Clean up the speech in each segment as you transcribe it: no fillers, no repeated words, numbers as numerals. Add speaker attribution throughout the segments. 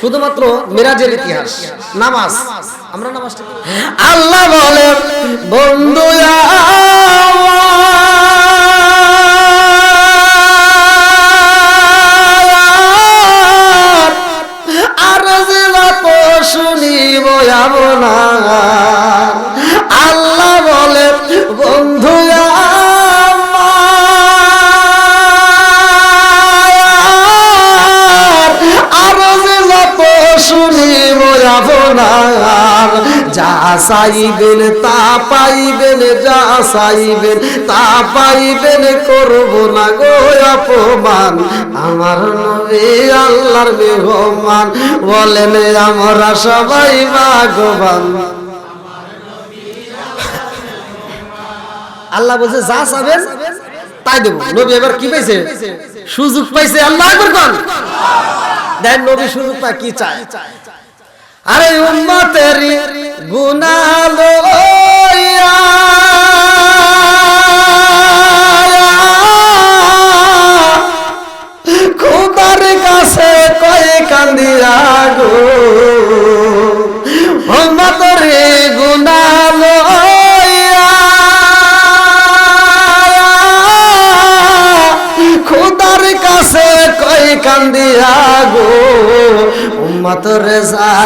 Speaker 1: শুধুমাত্র মিরাজের ইতিহাস, নামাজ। আমরা নামাজটা আল্লাহ বলে বন্ধু আর যে শুনিব আল্লাহ বলে বন্ধু শুনিব আপনার, যা চাইবেন তা পাইবেন, যা চাইবেন তা পাইবেন, করব না গো অপমান। আমার নবী আল্লাহর মেহমান, বলেন আমরা সবাই ভাগ্যবান। আল্লাহ বলছে যা চাবেন তাই দেব। নবী এবার কি পাইছে? সুযোগ পাইছে। আল্লাহ আকবার কোন দেন। নবী সুযোগ পায় কি চায়? আরে উম্মতের গুনাহ লইয়া খোদার কাছে কয় কান্দিয়া গো, উম্মতের গুনাহ লইয়া খোদার কাছে কয় কান্দিয়া গো, উম্মতরে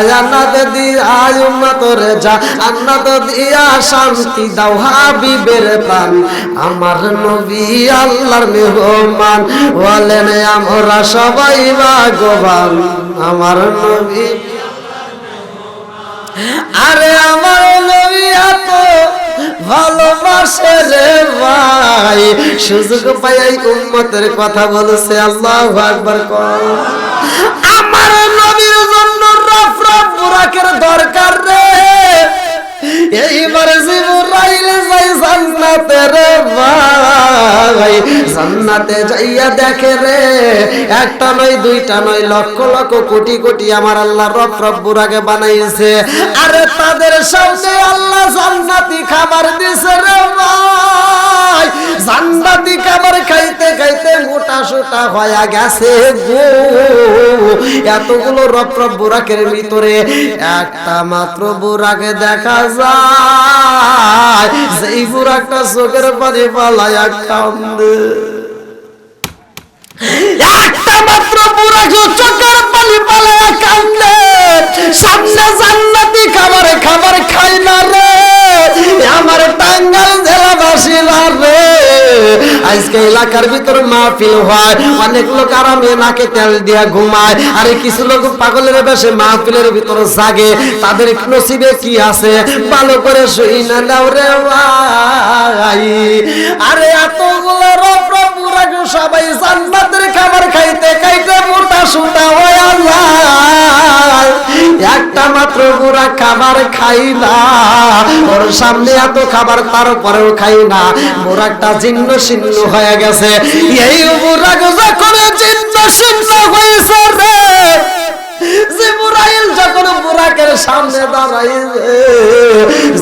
Speaker 1: জান্নাত দিয়া, উম্মতরে জান্নাত দিয়া শান্তি দাও হাবিবের প্রাণ। আমার নবী আল্লাহর মেহমান, বলেন আমরা সবাই ভাগ্যবান। আমার নবী, আরে আমার নবী এত ভালোবাসে রে ভাই, সুযোগ পাই উম্মতের কথা বলছে। আল্লাহু আকবার কর। আমার নবীর জন্য রফ রফ বুরাকের দরকার রে। এইবার জিবরাইল যাই জান্নাতে রে ভাই, জান্নাতে যাইয়া দেখে রে একটা নয় দুইটা নয় লক্ষ লক্ষ কোটি কোটি আমার আল্লাহ রফ রফ বুরাকে বানাইছে। আরে তাদের সামনে আল্লাহ জান্নাতি খাবার দিছে রে ভাই, জান্নাতি খাবার খাইতে খাইতে মোটা সোটা হয়ে গেছে গো। এতগুলো রফ রফ বুরাকের ভিতরে একটা মাত্র বুরাকে দেখা যায়, যেই বুরাকটা চোখের পানি পালায়া কান্দে। একটা মাত্র বুরাক চোখের পানি পালায়া কান্দে, সামনে জান্নাতি খাবার খাবার খাই না রে। আমার টাঙ্গাইল জেলাবাসীরা রে, আজকে এলাকার ভিতর মাহফিল হয়, অনেক লোক আরামে নাকে তেল দিয়া ঘুমায়, আরে কিছু লোক পাগলের বেশে মাহফিলের ভিতর জাগে। তাদের নসিবে কি আছে ভালো করে শুই না নাও রে ভাই। আরে এতগুলো রফ রফ বুরাক সবাই জান্নাতের খাবার খাইতে খাইতে মোটা সোটা হয়ে যায়, একটা মাত্র বুরাক খাবার খাই না। ওর সামনে এত খাবার তারপরেও খাই না, বুরাকটা জীর্ণ শীর্ণ হয়ে গেছে। এই বুরাক যখন জীর্ণ শীর্ণ হয়েছে রে, জিবরাইল যখন বুরাকের সামনে দাঁড়াইছে,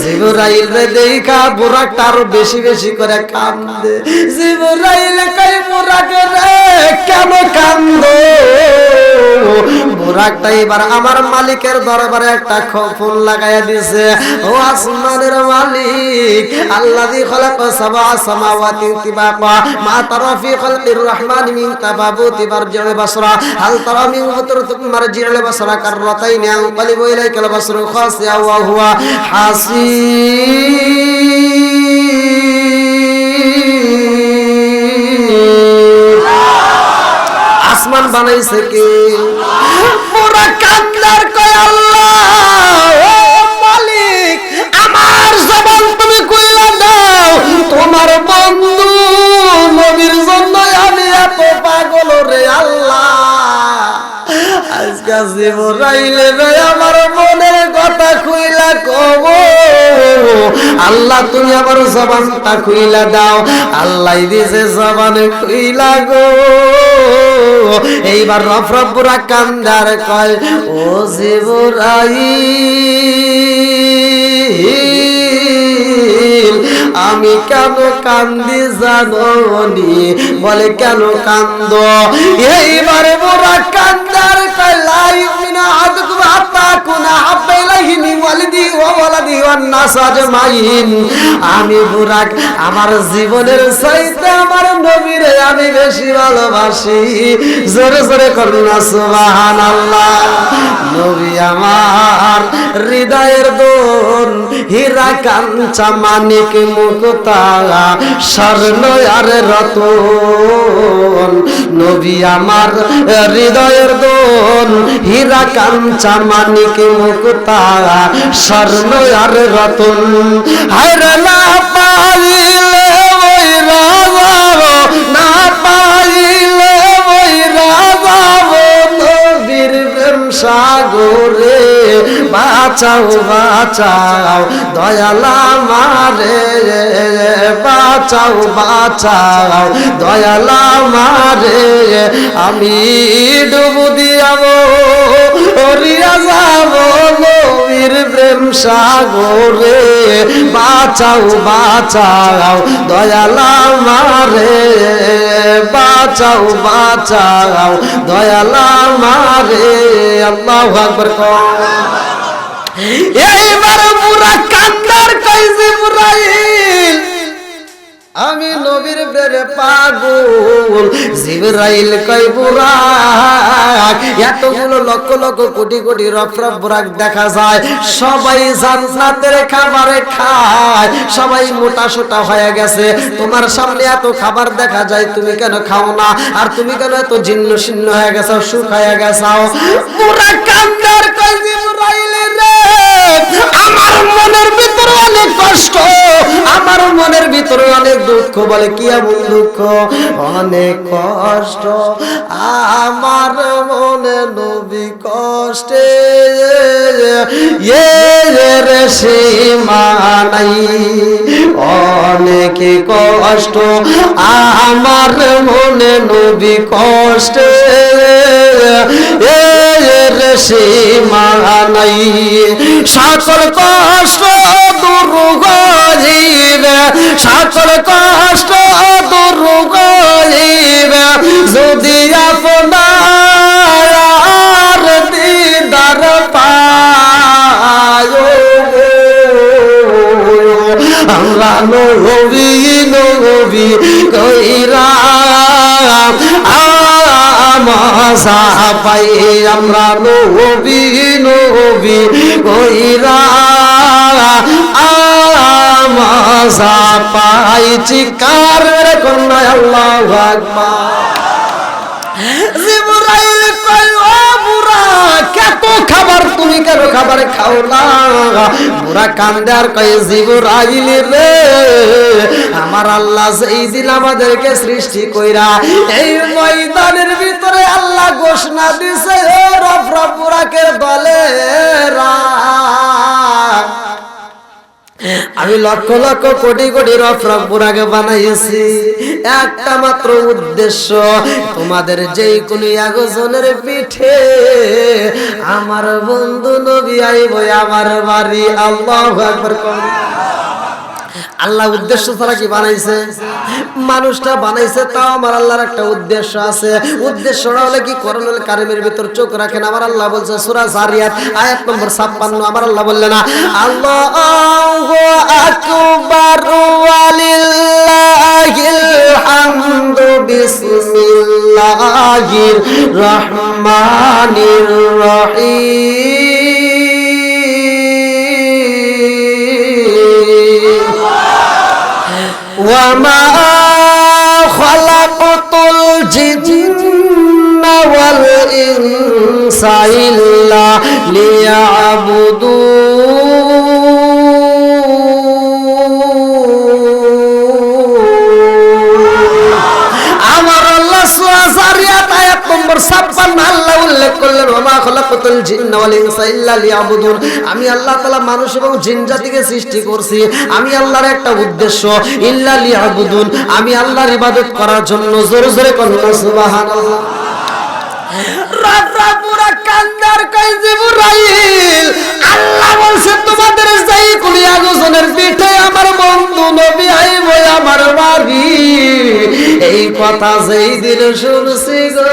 Speaker 1: জিবরাইল রে দেখা বুরাকটা আরো বেশি বেশি করে কান্দে। জিবরাইল কই বুরাক রে কেন কান্দো? বুরাকটা এবার আমার মালিকের দরবারে একটা ফোন লাগাইয়া দিছে। ও আসমানের মালিক, আল্লাযী খালাকা সাবআ সামাওয়াতি তিবাকা মা তারা ফি খালকির রহমানি মিন তাফাবুতি বারজিল বাসরা হাল তারা মিন ফুতুরতুম মারজিল বাসরা কাররাতাইন আনকালিবু ইলাইকাল বাসরু খাসিয়া ওয়া হুয়া হাসিব। আসমান বানাইছে কে? পুরা কান্দার কয় আল্লাহ, ও মালিক আমার জবান তুমি কইলা দাও, তোমার বন্ধু নবীর জন্য আমি এত পাগল রে আল্লাহ। আজকে জিবরাইল রে আমার মনের কথা কইলা কব, আল্লাহ তুমি আমার জবানটা কইলা দাও। আল্লাহ দিছে জবানে কইলা গো। এইবার রফ রফ বুরাক কান্দার কয়, ও জিবরাইল আমি কেন কান্দি জানোনি? বলে কেন কান্দো? এইবারে বুরাক কান্দার কয়, লা ওয়ান নাস আজমাইন। আমি বুরাক আমার জীবনের চাইতে আমার নবীরে আমি বেশি ভালোবাসি। জোরে জোরে করুন না সুবহানাল্লাহ। নবী আমার হৃদয়ের দোন, হীরা কাঞ্চা মানিক মুক্তা স্বর্ণ আর রতন। নবী আমার হৃদয়ের দোন, হীরা কাঞ্চা মানিক মুক্তা স্বর্ণ আর রতন। হায়রে না পাইলে ওই রাজা, না পাইলে ওই রাজা নবীর প্রেম সাগরে বাঁচাও বাঁচাও দয়াল আমারে, বাঁচাও বাঁচাও দয়াল আমারে। আমি ডুবু দিয়াবো ওরিয়া যাব নবীর প্রেম সাগরে, বাঁচাও বাঁচাও দয়াল আমারে, বাঁচাও বাঁচাও দয়াল আমারে। আল্লাহু আকবার। এইবার পুরা কান্দার কই জিবরাইল, আমি নবীর প্রেমে পাগল। জিবরাইল কই বুরাক, এতগুলো লক্ষ লক্ষ কোটি কোটি রফ রফ বুরাক দেখা যায়, সবাই জান্নাতের খাবারে খায়, সবাই মোটা সোটা হয়ে গেছে। তোমার সামনে এত খাবার দেখা যায়, তুমি কেন খাও না? আর তুমি কেন এত জীর্ণ শীর্ণ হয়ে গেছো, শুকায়া গেছো? পুরা কান্দার কই জিবরাইল রে, আমার মনের ভিতরে অনেক কষ্ট, আমার মনের ভিতরে অনেক দুঃখ। বলে কি এমন দুঃখ? অনেক কষ্ট আমার মনে নবী কষ্টে রে সীমা নাই। অনেক কষ্ট আমার মনে নবী কষ্টে রে সীমা নাই। সকল কষ্ট দূর হইবে, সকল কষ্ট দূর হইবে যদি আপনার দিদার পায়। আমরা নবী নবী কইরা আমসা পাই, আমরা নবী নবী কইরা আমসা পাই। চিৎকার করুন আল্লাহু আকবার। জিবরাইল কই ও বুরাক, কত খাবার তুমি কেন খাবার খাও না? বুরাক কান্দে আর কই জিবরাইল রে, আমার আল্লাহ যেই দিন আমাদেরকে সৃষ্টি কইরা এই ময়দানের ভিতরে আল্লাহ ঘোষণা দিছে, ও রব রব বুরাকের দলেরা, আমি লক্ষ লক্ষ কোটি কোটি রফ রফ বুরাকে বানাইছি একটা মাত্র উদ্দেশ্য, তোমাদের যেই কোন একজনের পিঠে আমার বন্ধু নবী আইব আমার বাড়ি। আল্লাহু আকবার। আল্লাহ উদ্দেশ্য ছাড়া কি বানাইছে? মানুষটা বানাইছে, তাও আমার আল্লাহর একটা উদ্দেশ্য আছে। উদ্দেশ্যটা হলে কি? কোরআনুল কারীমের ভিতর চোখ রাখেন, আমার আল্লাহ বলছে সূরা জারিয়াত আয়াত নম্বর 56, আমার আল্লাহ বললেন না আল্লাহু আকবার ওয়ালিল্লাহিল হামদু বিসমিল্লাহির রহমানির রহিম। وما خلقت الجن والإنس إلا ليعبدون। আমার আল্লাহ সূরা জারিয়াত আয়াত নম্বর 56 আল্লাহ উল্লেখ করলেন ওমা খলাকাতুল জিন্না ওয়াল ইনসা ইল্লা লিয়াবুদুন। আমি আল্লাহ তাআলা মানুষ এবং জিন জাতিকে সৃষ্টি করছি, আমি আল্লাহর একটা উদ্দেশ্য, ইল্লা লিয়াবুদুন, আমি আল্লাহর ইবাদত করার জন্য। জোরে জোরে বলুন সুবহানাল্লাহ। রাফরাপুরা কান্দার কই জিবরাইল, আল্লাহ বলছে তোমাদের যেই কুলি আগজনের পিঠে আমার বন্ধু নবী আইব আমার বাড়ি। এই কথা যেই দিন শুনছি গো,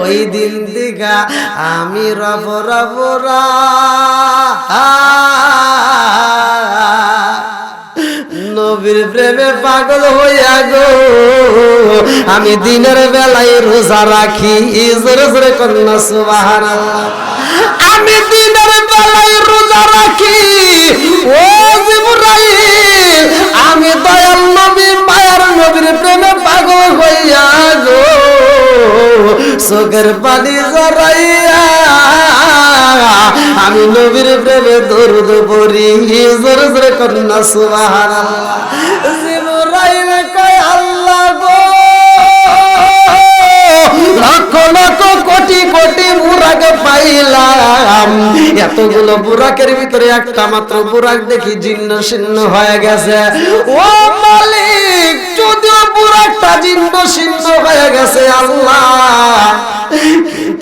Speaker 1: ওই দিন দিঘা আমি রব রব নবীর প্রেমে পাগল হইয়া গো আমি দিনের বেলায় রোজা রাখি জোরে জোরে কন্যা সুবহানাল্লাহ আমি দিনের বেলায় রোজা রাখি ও জিবরাইল আমি দয়াল নবী মায়ার নবীর প্রেমে পাগল হইয়া গো চোখের পানি জড়াইয়া আমি নবীর প্রেমে দরুদ পড়ি জোরে জোরে কন্যা সুবহানাল্লাহ জিবরাইল কয় আল্লাহ গো লক্ষ লক্ষ কোটি কোটি বুরাক পাইলাম এতগুলো বুরাকের ভিতরে একটা মাত্র বুরাক দেখি জীর্ণ শীর্ণ হয়ে গেছে ও মালিক যদিও বুরাকটা জীর্ণ শীর্ণ হয়ে গেছে আল্লাহ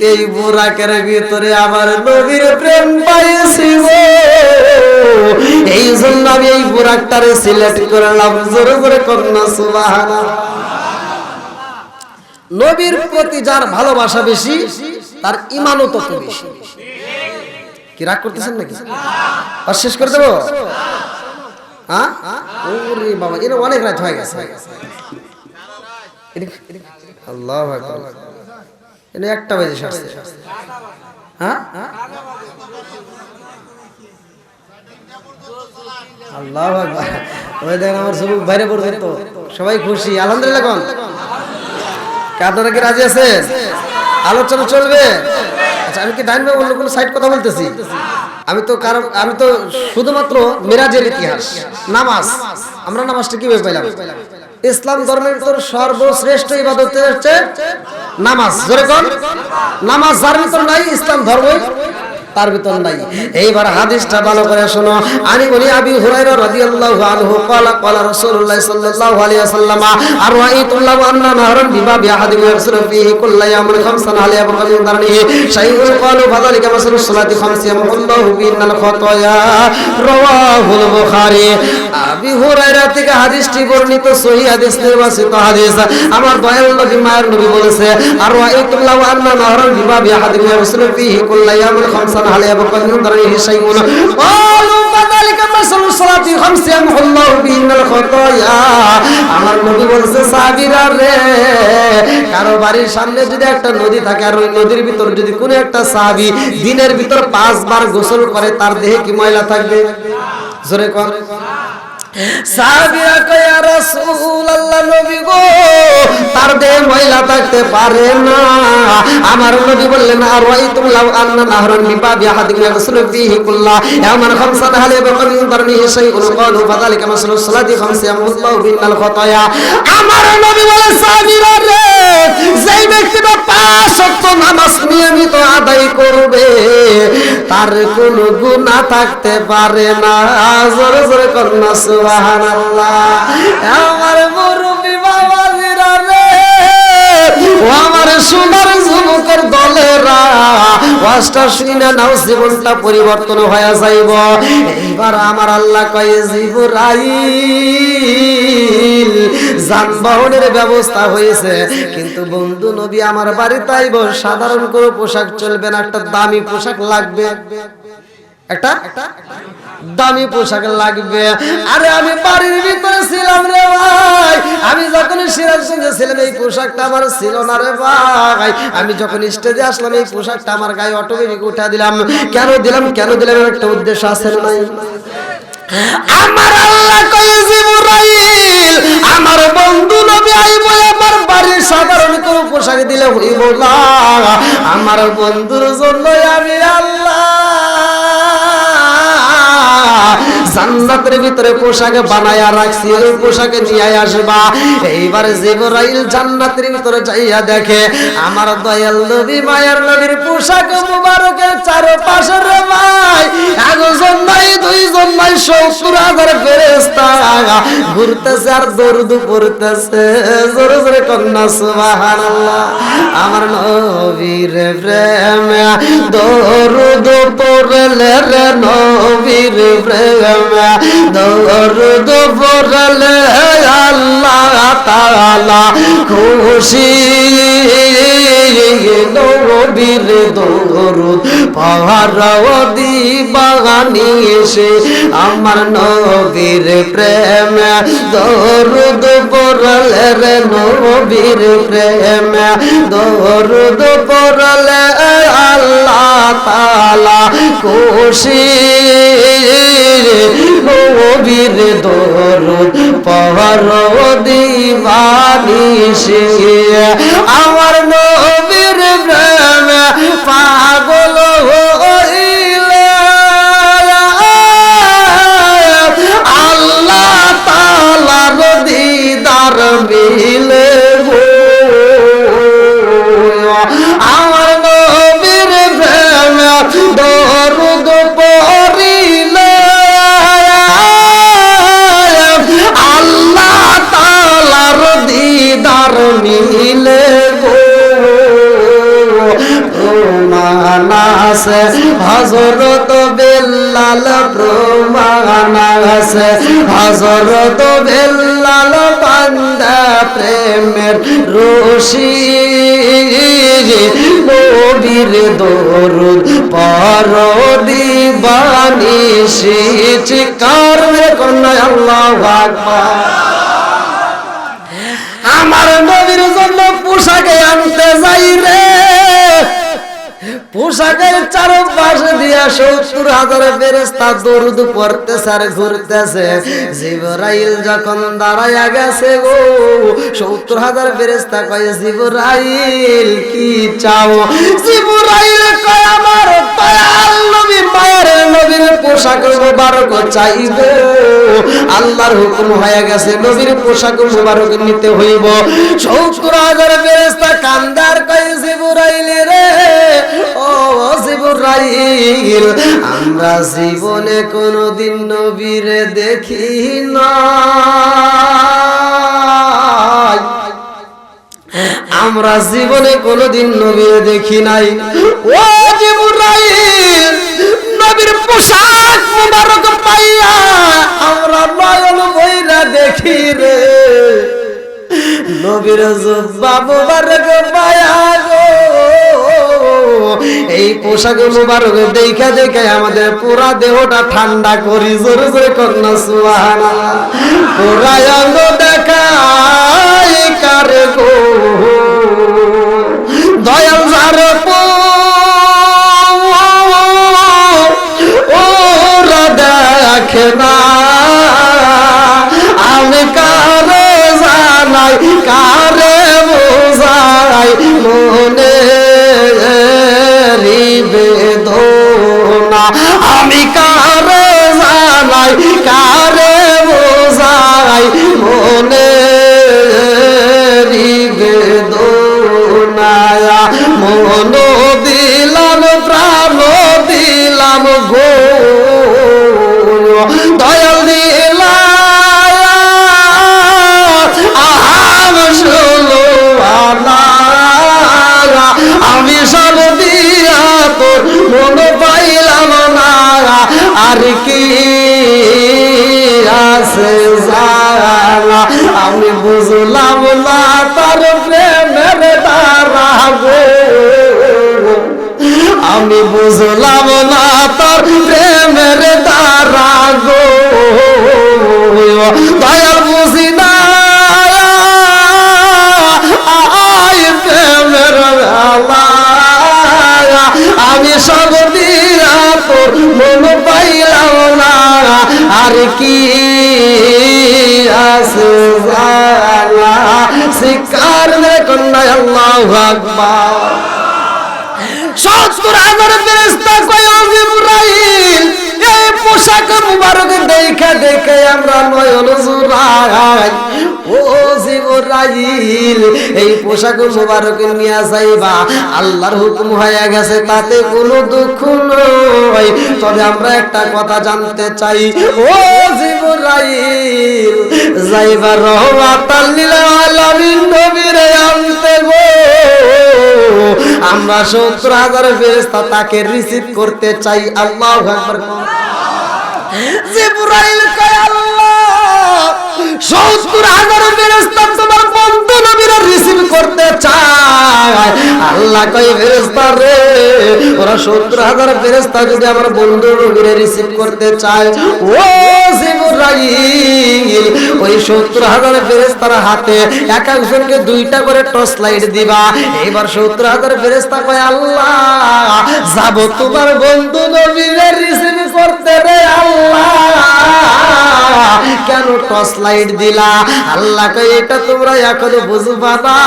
Speaker 1: এই বুরাকের ভিতরে আমার নবীর প্রেম পাইছি গো এই জন্য আমি এই বুরাকটারে সিলেক্ট করলাম জোরে জোরে কন্যা সুবহানাল্লাহ নবীর প্রতি যার ভালোবাসা বেশি তার ঈমানও তত বেশি কি রাগ করতেছেন নাকি আর শেষ করে দেব হ্যাঁ ওরে বাবা এটা অনেক রাত হয়ে গেছে আল্লাহু আকবার এটা একটা বাজে আসছে হ্যাঁ আল্লাহু আকবার ওই দেখেন আমার সব বাইরে পড়বে তো সবাই খুশি আলহামদুলিল্লাহ কোন আপনারা কি রাজি আছেন আলোচনা চলবে আচ্ছা আমি কি ডাইন বা অন্য কোনো সাইড কথা বলতেছি আমি তো শুধুমাত্র মিরাজের ইতিহাস নামাজ আমরা নামাজটা কিভাবে পেলাম ইসলাম ধর্মের ভিতর সর্বশ্রেষ্ঠ ইবাদত হচ্ছে নামাজ জোরে কোন নামাজ যার ভিতর নাই ইসলাম ধর্ম তার ভিতর নাই এইবার হাদিসটা ভালো করে শোনো আনি বলি আবি হুরায়রা রাদিয়াল্লাহু আনহু ক্বালা ক্বালা রাসূলুল্লাহ সাল্লাল্লাহু আলাইহি ওয়াসাল্লাম আর রাআইতুল্লাহু আন্না নাহরান বিবাবি আহাদিন ইয়ারসুলু ফীহি কুল্লা ইয়ামিন খামসান আলিয়া বাকাল দারনিহি শাইউন ক্বালু ফাযালিকা মাসালুস সালাতি খামসিয়াল্লাহু বিনাল খাতায়া রাওয়াহুল বুখারী আবি হুরায়রা থেকে হাদিসটি বর্ণিত সহিহ হাদিস নির্বাচিত হাদিস আমার দয়াল নবী মায়ের নবী বলেছে আর রাআইতুল্লাহু আন্না নাহরান বিবাবি আহাদিন ইয়ারসুলু ফীহি কুল্লা ইয়ামিন খামসান عليه بقدر دريه شيء قالوا فذلك مثل الصلاه خمس يمحو الله بهن الخطايا আমার নবী বলছে সাহাবীরা রে কারো বাড়ির সামনে যদি একটা নদী থাকে আর ওই নদীর ভিতর যদি কোনো একটা সাহাবী দিনের ভিতর 5 বার গোসল করে তার দেহে কি ময়লা থাকবে জোরে কোন সাহাবীরা কয় ইয়া রাসূলুল্লাহ নবী গো তার দেহে ময়লা থাকতে পারে না আমার নবী বললেন আর রাইতুল্লাহ আন্না নাহরান বিবাবি আহাদিন ইয়াগসুলু ফীহি কুল্লা ইয়ামান খামসান আলাইহি বিকালিন দারনিহি শাইউন ক্বালু ফাযালিকা মাসালুস সালাতি খামসিয়াল্লাহু বিনাল খাতায়া আমার নবী বলে সাহাবীরা রে যেই ব্যক্তিটা 5 ওয়াক্ত নামাজ নিয়মিত আদায় করবে তার কোনো গুনাহ থাকতে পারে না জোরে জোরে কন্যা সুবহানাল্লাহ আমার মুরব্বি বাবাজিরা রে ও আমার সোনার যুবকের দলেরা ওয়াজটা শুনে নাও জীবনটা পরিবর্তন হয়ে যাইব এইবার আমার আল্লাহ কয় জিবরাইল যানবাহনের ব্যবস্থা হয়েছে কিন্তু বন্ধু নবী আমার বাড়িতে আইব সাধারণ কোনো পোশাক চলবে না একটা দামি পোশাক লাগবে একটা দামি পোশাক লাগবে আরে আমি বাড়ির ভিতরে ছিলাম রে ভাই আমি যখন সিরাজগঞ্জে ছিলাম এই পোশাকটা আমার ছিল না রে ভাই আমি যখন স্টেজে আসলাম এই পোশাকটা আমার গায়ে অটোমেটিক উঠা দিলাম কেন দিলাম একটা উদ্দেশ্য আছে নাই আমার আল্লাহ কয় জিবরাইল আমার বন্ধু নবী আইব আমার বাড়ির সাধারণ কোনো পোশাক দিলে হইব না আমার বন্ধুর জন্য আমি আল্লাহ জান্নাতের ভিতরে পোশাক বানায়া রাখছি ওই পোশাকে নিয়ে আসবা এইবার জিবরাইল জান্নাতের ভিতরে যাইয়া দেখে আমার দয়াল নবী মায়ার নবীর পোশাক মুবারকের চারপাশে রে ভাই একজন নাই দুইজন নাই 70,000 ফেরেশতা ঘুরতেছে আর দরুদ পড়তেছে জোরে জোরে কন্যা সুবহানাল্লাহ আমার নবীর প্রেমে দরুদ পড়লে রে নবীর প্রেমে দরুদ পড়লে আল্লাহ তাআলা খুশি নবীর দরুদ পড়ো দিবানি এসে আমার নবীর প্রেম দরুদ পড়লে রে নবীর প্রেম দরুদ পড়লে আল্লাহ তাআলা খুশি নবীর দরুদ পড়ো দিবানি এসে আমার নবীর প্রেম পাগল হইলে আল্লাহ তাআলার দিদার মিলে গো আমার নবীর প্রেম দরুদ পড়িলে আল্লাহ তাআলার দিদার মিলে গো প্রমাণ আছে হযরত বেলাল প্রমাণ আছে হযরত বেলাল বান্দা প্রেমের রশি নবীর দরুদ পড়ো দিবানি চিৎকার করে আল্লাহু আকবার আমার নবীর জন্য পোশাকে আনতে যাই রে পোশাকের চারপাশে দিয়া ৭০,০০০ ফেরেশতা দরুদ পড়তেছে আর ঘুরতেছে জিবরাইল যখন দাঁড়ায়া গেছে গো ৭০,০০০ ফেরেশতা কয় জিবরাইল কি চাও জিবরাইল কয় আমার দয়াল নবী মায়ের নবীর পোশাক মোবারক চাইবে আল্লাহর হুকুম হয়ে গেছে নবীর পোশাক মোবারক নিতে হইব ৭০,০০০ ফেরেশতা কান্দার কয় জিবরাইল রে ও জিবরাইল আমরা জীবনে কোনদিন নবীরে দেখি না আমরা জীবনে কোনদিন নবীরে দেখি নাই ও জিবরাইল নবীর পোশাক মোবারক পাইয়া আমরা নয়ন বইরা দেখি রে নবীর জুব্বা মোবারক পাইয়া গো এই পোশাক মোবারক দেখা দেখা আমাদের পুরা দেহটা ঠান্ডা করি জোরে জোরে করনা সুবহানাল্লাহ পুরা অঙ্গ দেখাই কারে গো দয়াল যার ওরা দেখে না আমি কারে জানাই কারে বোঝাই মনে বেদনা আমি কারে জানাই কারে বোঝাই মনে বেদনা মন দিলাম প্রাণ দিলাম গো দয়াল দিলাম শুনো আমি সব দিয়া তোর মন পাইলাম না আর কি আছে জানা আমি বুঝলাম না তার প্রেমের দ্বারা গো আমি বুঝলাম না তার প্রেমের দ্বারা গো দয়াল বুঝি না প্রেমের আমি সব দিয়া তোর মন পাইলাম না আর কি আছে জানা শিকার কন্যা আল্লাহু আকবার ৭০,০০০ ফেরেশতা কয় জিবরাইল এই পোশাক মুবারক দেখা দেখে আমরা নয়ন জুড়াই ও জিবরাইল এই পোশাক মুবারক নিয়ে যাইবা আল্লাহর হুকুম হয়ে গেছে তাতে কোনো দুঃখ নয় তবে আমরা একটা কথা জানতে চাই ও জিবরাইল যাইবা রহমাতাল লিল আলামিন নবীরে আনতে গো আমরা ৭০,০০০ ফেরেশতা তাকে রিসিভ করতে চাই আল্লাহু আকবার জিবরাইল কয় আল্লাহ 70,000 ফেরেশতা তোমার বন্ধু নবীরা রিসিভ করতে চায়। আল্লাহ কই ফেরেশতা রে, ওরা 70,000 ফেরেশতা যদি আমার বন্ধু নবীরা রিসিভ করতে চায়, ও জিবরাইল ওই 70,000 ফেরেশতার হাতে এক একজনকে 2টা করে টর্চ লাইট দিবা। এবার 70,000 ফেরেশতা কয় আল্লাহ যাব তোমার বন্ধু নবীরে রিসিভ করতে রে আল্লাহ, কেন টর্চ লাইট দিলা? আল্লাহ কয় এটা তোমরা এখনো বুঝবা না,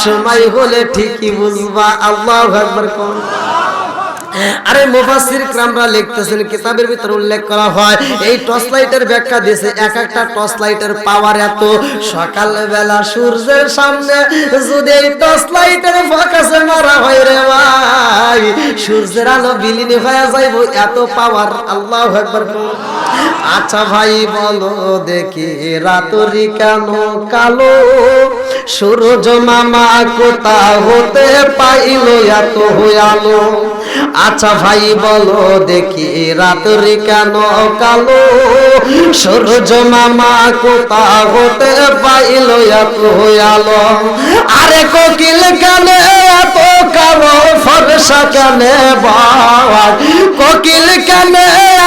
Speaker 1: সময় হলে ঠিকই বুঝবা। আল্লাহু আকবার। কোন আরে মুফাসসির کرامরা লিখতেছেন, কিতাবের ভিতর উল্লেখ করা হয় এই টর্চ লাইটের ব্যাখ্যা দিয়েছে, এক একটা টর্চ লাইটের পাওয়ার এত, সকালবেলা সূর্যের সামনে যদি এই টর্চ লাইটের ফোকাসে মারা হয় রে ভাই, সূর্যের আলো বিলীন হয়ে যাইব, এত পাওয়ার। আল্লাহু আকবার। আচ্ছা ভাই বলো দেখি রাতরি কেন কালো, সূর্য মামা কোথা হতে পাইল এত আলো? আচ্ছা ভাই বলো দেখি রাতরি কেন কালো, সূর্য মামা কোথা হতে পাইল এত আলো? আরে কোকিল কেন এত কালো ফর্সা কেন বাবা, কোকিল কেন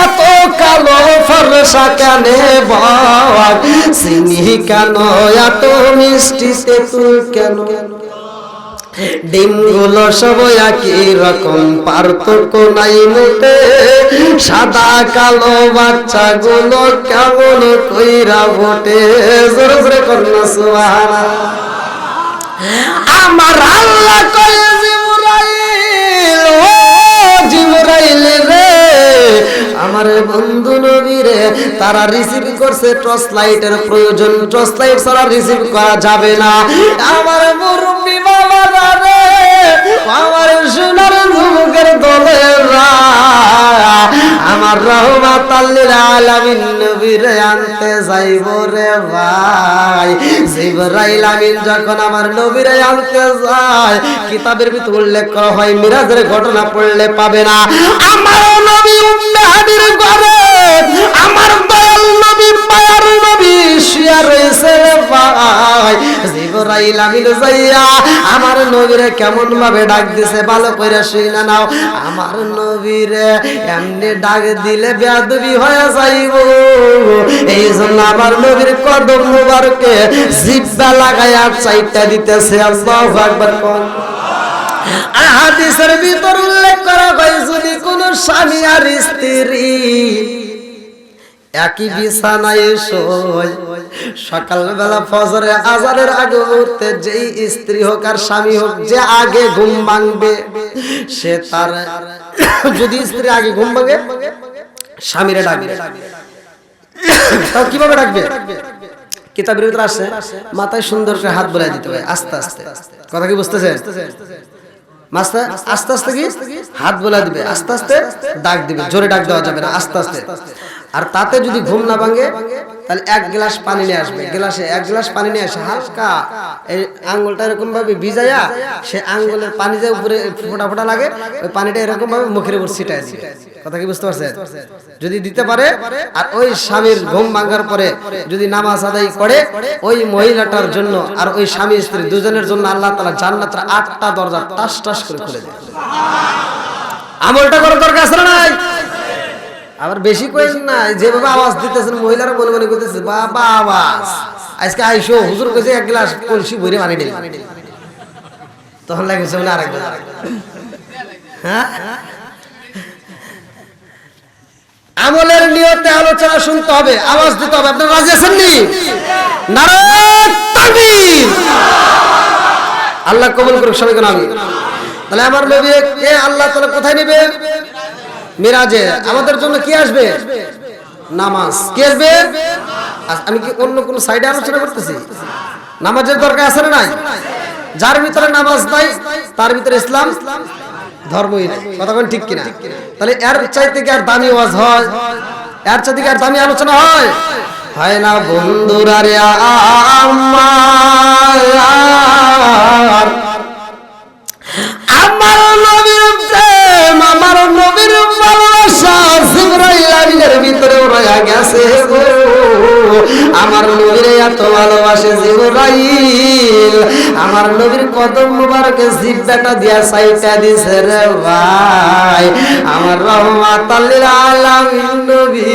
Speaker 1: এত কালো ফর্সা কেন বাবা, সিনি কেন এত মিষ্টি তেঁতুল কেন? ডিমগুলো সব একই রকম, পার্থক্য নাই মোটে, সাদা কালো বাচ্চাগুলো কেমন কইরা বটে? জোরে জোরে করুন সুবহানাল্লাহ। আমার আল্লাহ কয় জিবরাইল, ও জিবরাইল রে, আমার বন্ধু নবীরে তারা রিসিভ করছে, টর্চ লাইটের প্রয়োজন, টর্চ লাইট ছাড়া রিসিভ করা যাবে না। আমার মুরব্বি বাবারা রে, আমার সোনার যুবকের দলেরা, আমার রাহমাতাল লিল আলামিন নবীরে আনতে যাইব রে ভাই। জিবরাইল আমিন যখন আমার নবীরে আনতে যায়, কিতাবের ভিতর উল্লেখ করা হয় মিরাজের ঘটনা পড়লে পাবে না, আমার নবী উম্মে হাবির ঘরে আমার দয়াল নবী মায়ার নবী শুয়ে রয়েছে রে ভাই। জিবরাইল আমিন যাইয়া আমার নবীরে কেমন ভাবে ডাক দিছে ভালো করে শুনে নাও। আমার নবীরে এমনি ডাক দিলে বেয়াদবি হয়ে যাইব, এই জন্য আমার নবীর কদম মুবারকে জিহ্বা লাগায়া চাইটা দিতেছে। আল্লাহু আকবার। কোন হাদিসের ভিতর উল্লেখ করা হয় যদি কোন স্বামী আর স্ত্রী একই বিছানায় শোয়, সকালবেলা ফজরের আজানের আগে উঠতে যেই স্ত্রী হোক আর স্বামী হোক যে আগে ঘুম ভাঙবে, সে তার যদি স্ত্রী আগে ঘুম ভাঙে স্বামীরে ডাকবে। তাও কিভাবে ডাকবে? কিতাবের ভিতরে আসে মাথায় সুন্দর করে হাত বোলাই দিতে হবে আস্তে আস্তে। কথা কি বুঝতেছেন? আস্তে আস্তে কি হাত বোলা দিবে, আস্তে আস্তে ডাক দিবে, জোরে ডাক দেওয়া যাবে না, আস্তে আস্তে। আর তাতে যদি ঘুম না ভাঙে তাহলে 1 গ্লাস পানি নিয়ে আসবে, গ্লাসে 1 গ্লাস পানি নিয়ে আসে, হালকা এই আঙ্গুলটা এরকম ভাবে ভিজাইয়া সে আঙ্গুলের পানি যে উপরে ফোঁটা ফোঁটা লাগে ওই পানিটা এরকম ভাবে মুখের উপর ছিটায় দিবে। কথা কি বুঝতে পারছেন? যদি দিতে পারে আর ওই স্বামীর ঘুম ভাঙার পরে যদি নামাজ আদায় করে, ওই মহিলাটার জন্য আর ওই স্বামী স্ত্রী দুজনের জন্য আল্লাহ তাআলা জান্নাতের 8টা দরজা টাস টাস করে খুলে দেয়। আমলটা করার দরকার আছে না নাই? আবার বেশি কইছেন না, যেভাবে আওয়াজ দিতেছেন মহিলারা মনে মনে করতেছে বাবা আওয়াজ, আজকে আইসো হুজুর কইছে 1 গ্লাস কলসি ভরে পানি দিন, তখন লাগছে মানে আরেকবার। হ্যাঁ, আমলের নিয়তে আলোচনা শুনতে হবে, আওয়াজ দিতে হবে। আপনারা রাজি আছেন নি? নারায়ে তাকবীর। আল্লাহ কবুল করুক সবাইকে আমিন। তাহলে আমার নবীকে আল্লাহ তাআলা কোথায় নেবে? মিরাজে। আমাদের জন্য কি আসবে? নামাজ। কি আসবে? আমি কি অন্য কোন সাইডে আলোচনা করতেছি? নামাজের দরকার আছে না নাই? যার ভিতরে নামাজ নাই তার ভিতরে ইসলাম ধর্মই নাই। কথা বলেন ঠিক কিনা? তাহলে এর চাইতে কি আর দামি ওয়াজ হয়? এর চাইতে কি আর দামি আলোচনা হয়? হয় না বন্ধুরা রে আমার, আমার নবীর প্রেম, আমার নবীর ভালোবাসা জিবরাইল আমিনের ভিতরে রয়ে গেছে গো। আমার নবীর এত ভালোবাসে জিবরাইল আমার নবীর কদম মুবারকে জিব্বাটা দিয়া সাইটা দিছে রে ভাই আমার রহমাতাল লিল আলামিন নবী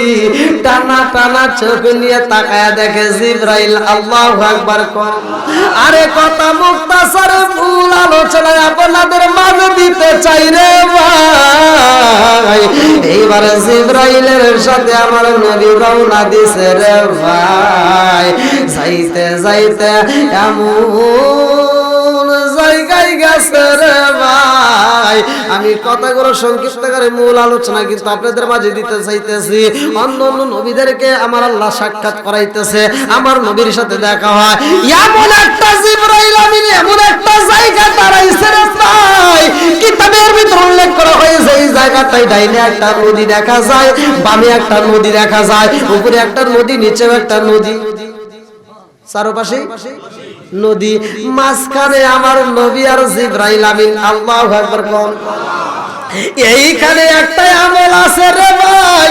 Speaker 1: টানা টানা চোখ নিয়ে তাকায়া দেখে জিবরাইল আল্লাহু আকবার কোন আরে কথা মুক্তাসার ফুল আলোচনায় আপনাদের মাঝে দিতে চাই রে ভাই এইবার জিবরাইলের সাথে আমার নবী রওনা দিছে রে ভাই যাইতে যাইতে এমন জায়গায় গেছে রে ভাই আমি কথাগুলো সংক্ষিপ্ত করে মূল আলোচনা কিন্তু আপনাদের মাঝে দিতে চাইতেছি অন্য অন্য নবীদেরকে আমার আল্লাহ সাক্ষাৎ করাইতেছে আমার নবীর সাথে দেখা হয় এমন একটা জিবরাইল আমিন এমন একটা জায়গা দাঁড়াইছে রে ভাই কিতাবের ভিতর উল্লেখ করা হয়েছে এই জায়গাটায় ডাইনে একটা নদী দেখা যায় বামে একটা নদী দেখা যায় উপরে একটা নদী নিচেও একটা নদী চারপাশে নদী মাঝখানে আমার নবী আর জিবরাইল আমিন আল্লাহু আকবার কোন এইখানে একটা আমল আছে রে ভাই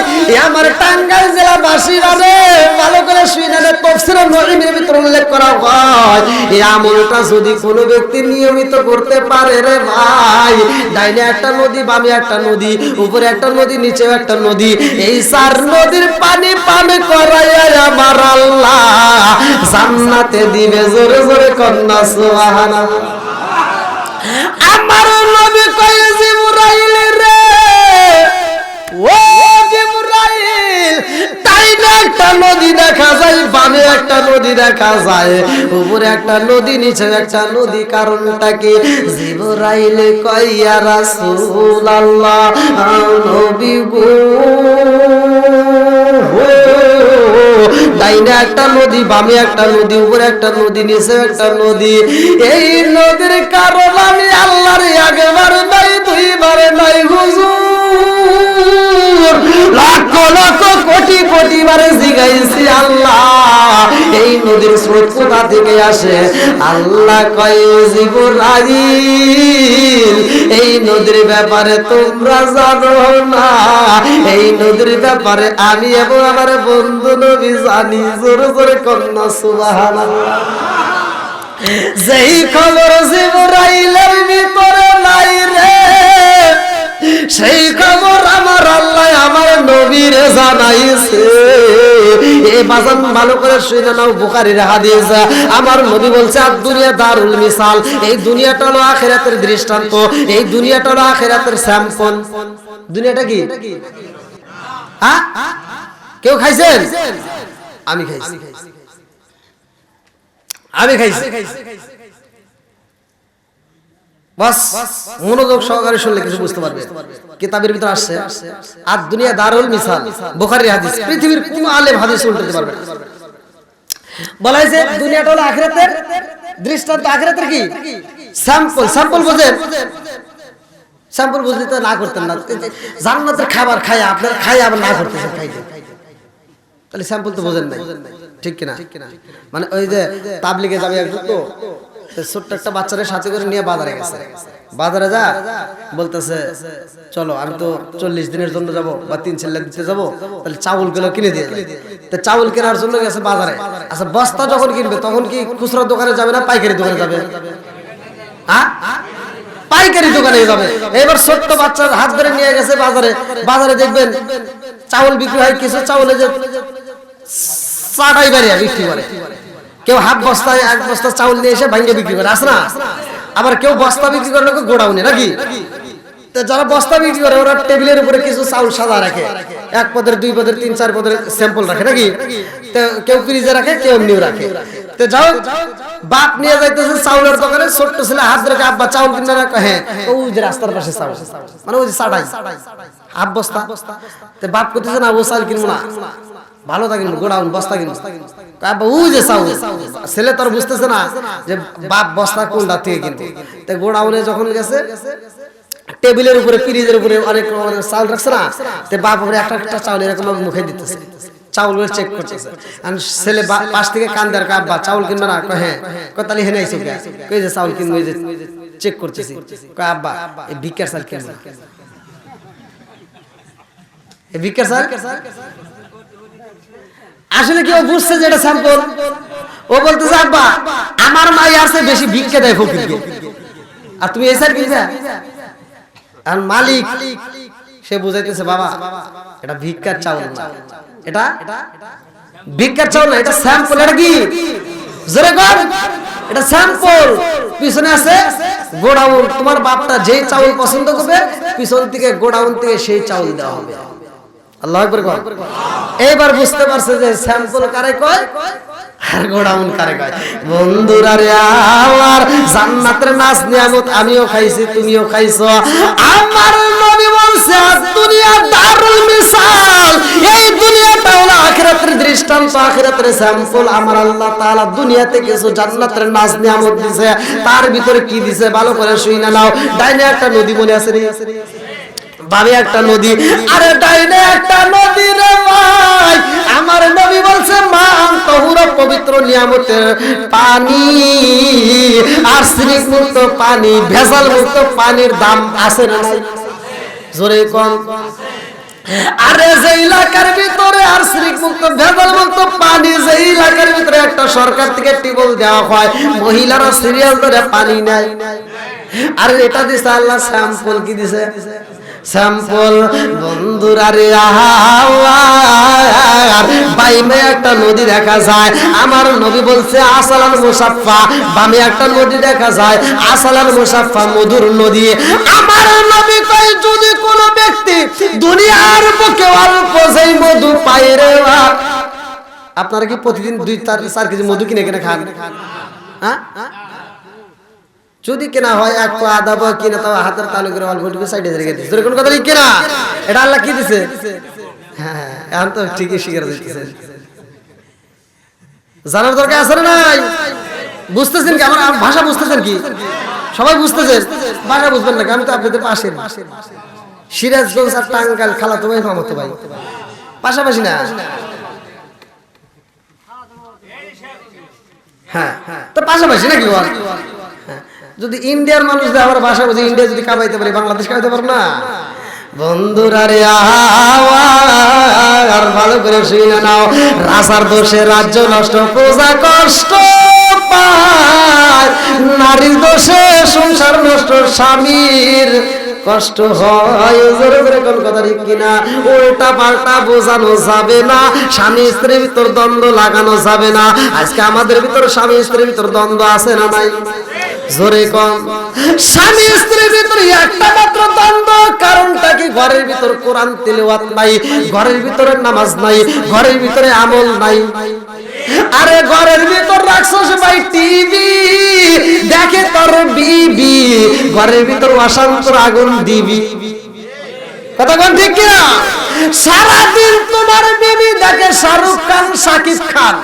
Speaker 1: আমার টাঙ্গাইল জেলা বাসীরা রে ভালো করে শুনে নে তাফসীরে নঈমের ভিতর উল্লেখ করা হয় এই আমলটা যদি কোনো ব্যক্তি নিয়মিত করতে পারে রে ভাই ডাইনে একটা নদী বামে একটা নদী উপরে একটা নদী নিচেও একটা নদী এই চার নদীর পানি পান করাইয়া আমার আল্লাহ জান্নাতে দিবে জোরে জোরে কন্যা সুবহানাল্লাহ আমার নবী কয় জিবরাইল রে ও জিবরাইল ডাইনে একটা নদী দেখা যায় বামে একটা নদী দেখা যায় উপরে একটা নদী নিচে একটা নদী কারণটা কি জিবরাইল কয় ইয়া রাসূলুল্লাহ নবী গো ডাইনে একটা নদী বামে একটা নদী উপরে একটা নদী নিচে একটা নদী এই নদীর কারণ আমি আল্লাহর একবার নাই দুইবার নাই হুজুর লাখ লাখ কোটি কোটি বারে জিগাইছি আল্লাহ এই নদীর স্রোত কোথা থেকে আসে আল্লাহ কয় জিবরাইল এই নদীর ব্যাপারে তোমরা জানো না এই নদীর ব্যাপারে আমি এবং আমার বন্ধু নবী জানি জোরে জোরে কন্যা সুবহানাল্লাহ যেই খবর জিবরাইলের ভিতরে নাই রে সেই খবর আমার আল্লাহ আমার নবীর জানাইছে এই বাজান ভালো করে শুনে নাও বুখারীর হাদিস আমার নবী বলছে আদ দুনিয়া দারুল মিসাল এই দুনিয়াটা হলো আখিরাতের দৃষ্টান্ত এই দুনিয়াটা হলো আখিরাতের স্যাম্পল দুনিয়াটা কি হ্যাঁ কেউ খাইছেন আমি খাইছি আমি খাইছি বাস মনোযোগ সহকারে শুনলে কিছু বুঝতে পারবে কিতাবের ভিতর আসছে আর দুনিয়া দারুল মিসাল বুখারীর হাদিস পৃথিবীর কোন আলেম হাদিস উল্টাতে পারবে না বলা হয়েছে দুনিয়াটা হলো আখিরাতের দৃষ্টান্ত আখিরাতের কি স্যাম্পল স্যাম্পল বোঝেন স্যাম্পল বুঝলে তো না করতেন না জান্নাতের খাবার খায় আপনার খায় আবার না করতেছেন খাইতে তাহলে স্যাম্পল তো বোঝেন নাই ঠিক কিনা মানে ওই যে তাবলিগে যাবে একজন তো ছোট্ট একটা বাচ্চারে সাথে করে নিয়ে বাজারে গেছে বাজারে যা বলতেছে চলো আমি তো 40 দিনের জন্য যাব বা 3 ছেলে দিতে যাব তাহলে চাউল গুলো কিনে দিয়ে যাই তো চাউল কেনার জন্য গেছে বাজারে আচ্ছা বস্তা যখন কিনবে তখন কি খুচরা দোকানে যাবে না পাইকারি দোকানে যাবে হ্যাঁ পাইকারি দোকানে যাবে এবার ছোট্ট বাচ্চার হাত ধরে নিয়ে গেছে বাজারে বাজারে দেখবেন চাউল বিক্রি হয় কিছু চাউলে যে চাটাই বাড়িয়া বিক্রি করে কেউ হাফ বস্তায় এক বস্তা চাউল নিয়ে এসে ভাঙ্গে বিক্রি করে আসে না আবার কেউ বস্তা বিক্রি করে লোক গোডাউনে নাকি যারা বস্তা বিক্রি করে ওরা টেবিলের উপরে কিছু চাউল সাদা রাখে এক পদের দুই পদের তিন চার পদের স্যাম্পল রাখে নাকি কেউ ফ্রিজে রাখে কেউ এমনিও রাখে তো যাও বাপ নিয়ে যাইতেছে চাউলের দোকানে ছোট্ট ছেলে হাত ধরে আব্বা চাউল কিনে রাখে হ্যাঁ ওই যে রাস্তার পাশে চাউল মানে ওই যে চাটাই হাফ বস্তা তো বাপ করতেছে না ও চাউল কিনবো না ভালো থাকে গোডাউন বস্তা কিনবো আব্বা ওই যে চাউল ছেলে তোর বুঝতেছে না যে বাপ বস্তা কোনটা থেকে কিনবে তো গোডাউনে যখন গেছে টেবিলের উপরে ফ্রিজের উপরে অনেক চাউল রাখছে না তে বাপ উপরে একটা একটা চাউল এরকম মুখে দিতেছে চাউলগুলো চেক করতেছে আর ছেলে পাশ থেকে কান্দার আব্বা চাউল কিনবে না হ্যাঁ তাহলে হেনে আইছো কে কই যে চাউল কিনবো যে চেক করতেছি কয় আব্বা এই ভিক্ষার চাল কিনবো এই ভিক্ষার চাল আসলে কি ও বুঝছে যে এটা স্যাম্পল? ও বলতেছে আব্বা আমার মা আর চেয়ে বেশি ভিক্ষা দেয় ফকিরকে, আর তুমি এসআর কিনবা। আর মালিক সে বুঝাইতেছে বাবা এটা ভিক্ষার চাউল না, এটা ভিক্ষার চাউল না, এটা স্যাম্পল। এটা কি জোরে কর, এটা স্যাম্পল। পিছনে আছে গোডাউন, তোমার বাপটা যেই চাউল পছন্দ করবে পিছন থেকে গোডাউন থেকে সেই চাউল দেওয়া হবে। আল্লাহু আকবার কর। এইবার বুঝতে পারছে যে স্যাম্পল কারে কয় আর গোডাউন কারে কয়। বন্ধুরা রে আমার, জান্নাতের নাজ নিয়ামত আমিও খাইছি তুমিও খাইছো। আমার নবী বলছে দুনিয়া দারুল মিসাল, এই দুনিয়াটা হলো আখিরাতের দৃষ্টান্ত, আখিরাতের স্যাম্পল। আমার আল্লাহ তাআলা দুনিয়াতে কিছু জান্নাতের নাজ নিয়ামত দিয়েছে, তার ভিতরে কি দিয়েছে ভালো করে শুইনা নাও। ডাইনে একটা নদী মনে আছে রে, বামে একটা নদী, আরে ডাইনে একটা নদী রে ভাই। আমার নবী বলছে মান তহুরা, পবিত্র নিয়ামতের পানি, আর্সেনিক মুক্ত পানি, ভেজাল মুক্ত পানির দাম আছে না নাই? জোরে কোন। আরে যে এলাকার ভিতরে আর্সেনিক মুক্ত ভেজাল মুক্ত পানি, যে এলাকার ভিতরে একটা সরকার থেকে টিউবওয়েল দেওয়া হয়, মহিলারা সিরিয়াল ধরে পানি নেয়। আর এটা দিছে আল্লাহ স্যাম্পল। কি দিছে? স্যাম্পল। বন্ধুরা রে আহার, বাইমে একটা নদী দেখা যায়, আমার নবী বলছে আসালান মুসাফফা। বামে একটা নদী দেখা যায়, আসালান মুসাফফা, মধুর নদী। আমার নবী কয় যদি কোনো ব্যক্তি দুনিয়ার বুকে অল্প যেই মধু পায় রে, আপনারা কি প্রতিদিন 2-4 কেজি মধু কিনে কিনে খান? হ্যাঁ, যদি কেনা হয় এক পা আধা পা কিনে তাও হাতের তালু করে অল্প একটু সাইডে রেখে দিচ্ছে। কোন কথা লিখে না, এটা আল্লাহ কি দিছে? হ্যাঁ, এখন তো ঠিকই স্বীকার দিচ্ছে। জানার দরকার আছে না নাই? বুঝতেছেন কি আমার ভাষা? বুঝতেছেন কি সবাই? বুঝতেছেন? ভাষা বুঝবেন না, আমি তো আপনাদের পাশে। সিরাজগঞ্জ আর টাঙ্গাইল খালাতো ভাই মামাতো ভাই, পাশাপাশি না? হ্যাঁ, তো পাশাপাশি নাকি? যদি ইন্ডিয়ার মানুষ আমার ভাষা বুঝে ইন্ডিয়া যদি কাবাইতে পারি, বাংলাদেশ কাবাইতে পারবো না? বন্ধুরা রে আর ভালো করে শুনে নাও, রাজার দোষে রাজ্য নষ্ট, প্রজা কষ্ট পায়, নারীর দোষে সংসার নষ্ট, স্বামীর কষ্ট হয়। জোরে জোরে কোন কথা ঠিক কিনা? উল্টা পাল্টা বোঝানো যাবে না, স্বামী স্ত্রীর ভিতর দ্বন্দ্ব লাগানো যাবে না। আজকে আমাদের ভিতর স্বামী স্ত্রীর ভিতর দ্বন্দ্ব আছে না নাই? জোরে কম। স্বামী স্ত্রীর ভিতরে একটা মাত্র দ্বন্দ্ব, কারণটা কি? ঘরের ভিতর কোরআন তিলাওয়াত নাই, ঘরের ভিতরে নামাজ নাই, ঘরের ভিতরে আমল নাই। আরে ঘরের ভিতর রাখছস ভাই টিভি, দেখে তোর বিবি, ঘরের ভিতর অশান্তর আগুন দিবি। কথা কোন ঠিক কিনা? সারাদিন তোমার বিবি দেখে শাহরুখ খান, শাকিব খান,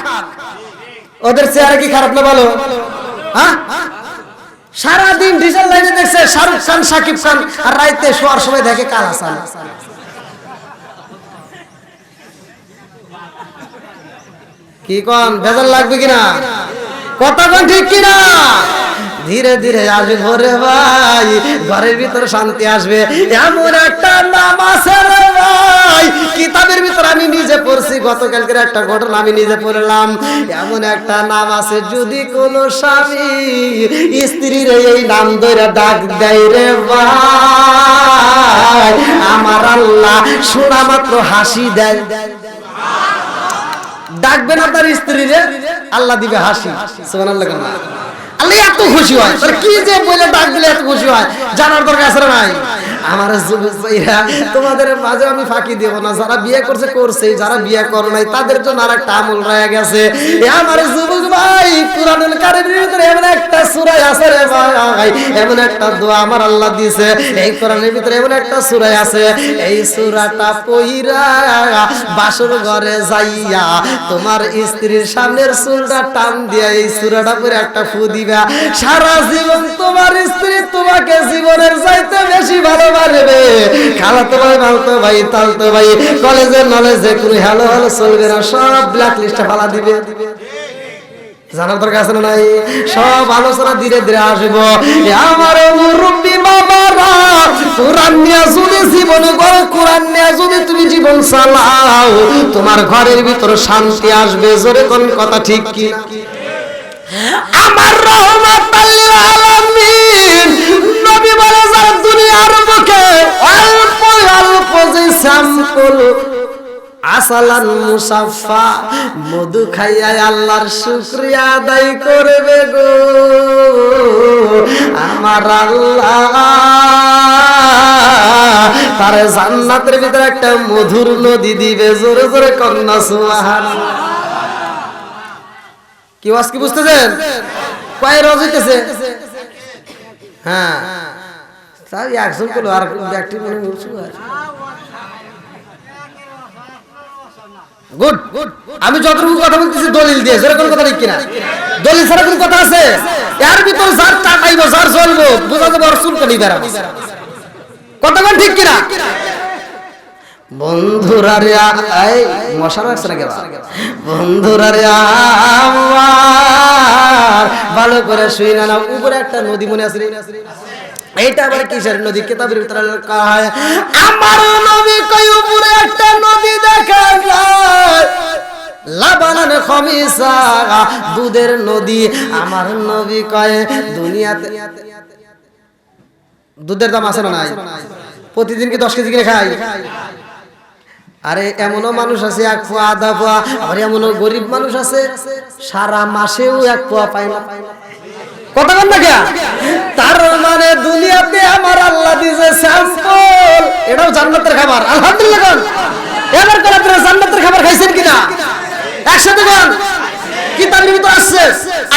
Speaker 1: ওদের চেহারা কি খারাপ না বলো? হ্যাঁ, সারাদিন ডিজেল লাইনে দেখছে শাহরুখ খান, শাকিব খান, আর রাইতে শোয়ার সময় দেখে কাল হাসান। কি কোন ভেজাল লাগবে কিনা? কথা কোন ঠিক কিনা? ধীরে ধীরে আসবে ভোরে ভাই, ঘরের ভিতরে শান্তি আসবে। এমন একটা নাম আছে রে ভাই, কিতাবের ভিতরে আমি নিজে পড়ছি, গতকালকের একটা ঘটনা আমি নিজে পড়লাম। এমন একটা নাম আছে, যদি কোন স্বামী স্ত্রীর এই নাম ধরে ডাক দেয় রে ভাই, আমার আল্লাহ শোনা মাত্র হাসি দেয়। ডাকবেন আপনার স্ত্রীরে, আল্লাহ দিবে হাসি। সুবহানাল্লাহ। আল্লাহ এত খুশি হয়, কি যে বলে ডাক দিলে এত খুশি হয়, জানার দরকার আছে নাই? আমার যুবক ভাইরা, তোমাদের মাঝে আমি ফাঁকি দেব না, যারা বিয়ে করছে করছে, যারা বিয়ে করে নাই তাদের জন্য আরেকটা আমল রয়ে গেছে। আমার যুবক ভাই, কুরআনুল কারীমের ভিতরে এমন একটা সূরা আছে রে ভাই, এমন একটা দোয়া আমার আল্লাহ দিয়েছে, এই কোরআনের ভিতরে এমন একটা সূরা আছে, এই সূরাটা পড়িরা বাসর ঘরে যাইয়া তোমার স্ত্রীর সামনের চুলটা টান দিয়া এই সূরাটা পড়ে একটা ফু দিবা, সারা জীবন তোমার স্ত্রী তোমাকে জীবনের চাইতে বেশি ভালো পারবে। খালাতো ভাই, মালতো ভাই, তালতো ভাই, কলেজে নলেজে কোনো হ্যালো হ্যালো চলবে না, সব ব্ল্যাক লিস্টে ফালা দিবে। জানার দরকার আছে না নাই? সব আলোচনা ধীরে ধীরে আসবো। আমার মুরব্বী বাবারা, কোরআন নিয়ে যদি জীবনে করো, কোরআন নিয়ে যদি তুমি জীবন চালাও, তোমার ঘরের ভিতরে শান্তি আসবে। জোরে কোন কথা ঠিক কি? আমার রহমাতুল লিল আলামিন নবী বলে, যারা দুনিয়ার বুকে অল্প অল্প যে স্যাম্পল আসালান মুসাফা মধু খাইয়া আল্লাহর শুকরিয়া আদায় করবে গো, আমার আল্লাহ তার জান্নাতের ভিতরে একটা মধুর নদী দিবে। জোরে জোরে কন্যা সুবহানাল্লাহ। কি ওয়াজ কি বুঝতেছেন? কয় রোজ হইতেছে? হ্যাঁ, তাই একজন করলো আর ব্যক্তি মনে হচ্ছে গুড। আমি যতটুকু কথা বলতেছি দলিল দিয়ে, যেরকম কথা ঠিক কিনা? দলিল ছাড়া কোন কথা আছে? এর ভিতর যার টাকাইব, যার চলবো, বুঝা যাবে ওর চুল কাটি বেড়াবো। কথা কোন ঠিক কিনা? বন্ধুরা রে, এই মশা রাখছে না কেবা? বন্ধুরা রে আমার, ভালো করে শুই না। উপরে একটা নদী মনে আছে, এইটা আবার কিসের নদী? কিতাবের ভিতরে লেখা হয়, আমার নবী কই উপরে একটা নদী দেখা যায়, লাবানান খমিসা, দুধের নদী। আমার নবী কয় দুনিয়াতে দুধের দাম আছে না নাই? প্রতিদিন কি 10 কেজি কিনে খাই? আরে এমনও মানুষ আছে 1 পোয়া আধা পোয়া, আবার এমনও গরিব মানুষ আছে সারা মাসেও 1 পোয়া পায় না। কথা বল না কে? তার মানে দুনিয়াতে আমার আল্লাহ দিয়েছে স্যাম্পল, এটাও জান্নাতের খাবার। আলহামদুলিল্লাহ। এবার কোন আপনারা জান্নাতের খাবার খাইছেন কিনা? একসাথে বল। কিতাবের ভিতর আছে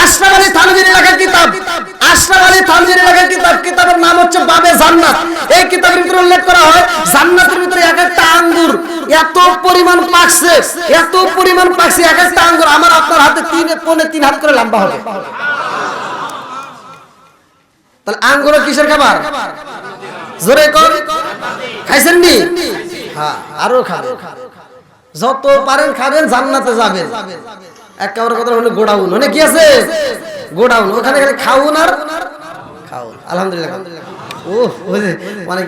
Speaker 1: আশরাফ আলী থানভীর লেখা কিতাব, আশরাফ আলী থানভীর লেখা কিতাব, কিতাবের নাম হচ্ছে বাবে জান্নাত। এই কিতাবের ভিতরে উল্লেখ করা হয় জান্নাতের ভিতরে এক একটা আঙ্গুর এত পরিমাণ পাকছে, এত পরিমাণ পাকছে, এক একটা আঙ্গুর আমার আপনার হাতে 3 হাত করে লম্বা হবে। তাহলে আঙ্গুর কিসের খাবার? জোরে কোন খাইছেন নি? হ্যাঁ, আরো খাবেন, যত পারেন খাবেন, জান্নাতে যাবেন। একেবারে কথা হলো গোডাউন, মানে কি আছে? গোডাউন, ওখানে খালি খাউন আর খাউন। আলহামদুলিল্লাহ। ওই যে অনেক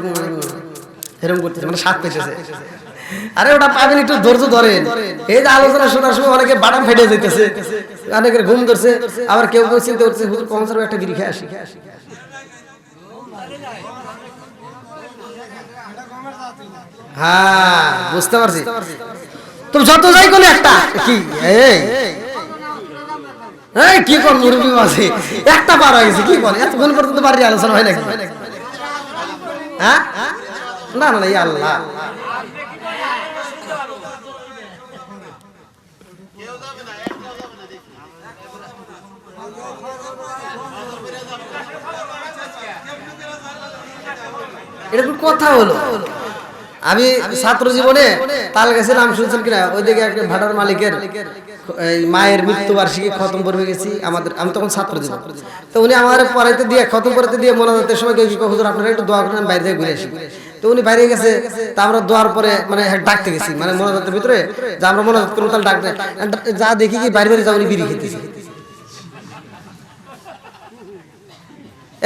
Speaker 1: এরকম করতেছে, মানে স্বাদ পেয়েছে। আরে ওটা পাবেন, একটু ধৈর্য ধরেন। এই যে আলোচনা শোনার সময় অনেকে বাদাম ফেটে যাইতেছে, অনেকের ঘুম ধরছে, আবার কেউ কেউ চিন্তা করছে হুজুর কমসার একটা বিড়ি খেয়ে আসি। হ্যাঁ, বুঝতে পারছি। তুমি যত যাই কোন একটা কি কি কোন মুরব্বী আছে একটা পার হয়ে গেছে, কি বলে এতক্ষণ পর্যন্ত বাড়ি আলোচনা হয় নাকি? হ্যাঁ, না না, এই আল্লাহ। এটা কোন কথা হলো? আমি ছাত্র জীবনে তাল গাছের নাম শুনছেন কিনা? ওইদিকে একটা ভাড়ার মালিকের মায়ের মৃত্যুবার্ষিকী খতম করে গেছি আমাদের, আমি তখন ছাত্র জীবন। তো উনি আমার পড়াইতে দিয়ে, খতম করতে দিয়ে মোনাজাতের সময় হুজুর আপনারা একটু দোয়া করেন, বাইরে থেকে ঘুরে আসি। তো উনি বাইরে গেছে, তা আমরা দোয়ার পরে মানে ডাকতে গেছি, মানে মোনাজাতের ভিতরে যে আমরা মোনাজাত করবো, তাহলে ডাকতে যা দেখি কি বাইরে বাইরে যা উনি বিড়ি খেতেছি।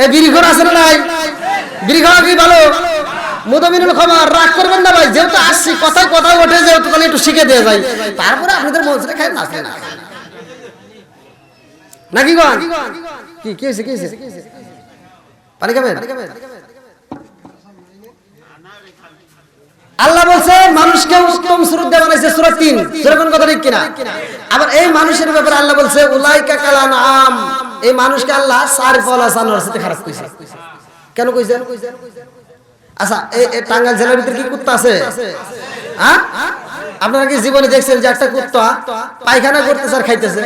Speaker 1: এই বিড়ি ঘর আছে না নাই? বিড়ি খাওয়া কি ভালো? মুদামিনুল খবর, রাগ করবেন না ভাই, যেহেতু আসছি কথায় কথায় ওঠে, যেহেতু তাহলে একটু শিখে দিয়ে যাই। তারপরে আপনাদের মনসে খাই নাচলে না নাকি গন? কি হয়েছে? কি হয়েছে? পানি খাবেন? আল্লাহ বলছে মানুষকে উত্তম সুরত দিয়ে বানাইছে, সূরা 3, যেরকম কথা ঠিক কিনা? আবার এই মানুষের ব্যাপারে আল্লাহ বলছে উলাইকা কালান আম, এই মানুষকে আল্লাহ সারফলা জানোয়ারের সাথে খারাপ কইছে। কেন কইছে? আচ্ছা, এই টাঙ্গাইল জেলার ভিতরে কি কুত্তা আছে? হ্যাঁ, আপনারা কি জীবনে দেখছেন যে একটা কুত্তা পায়খানা করতেছে আর খাইতেছে?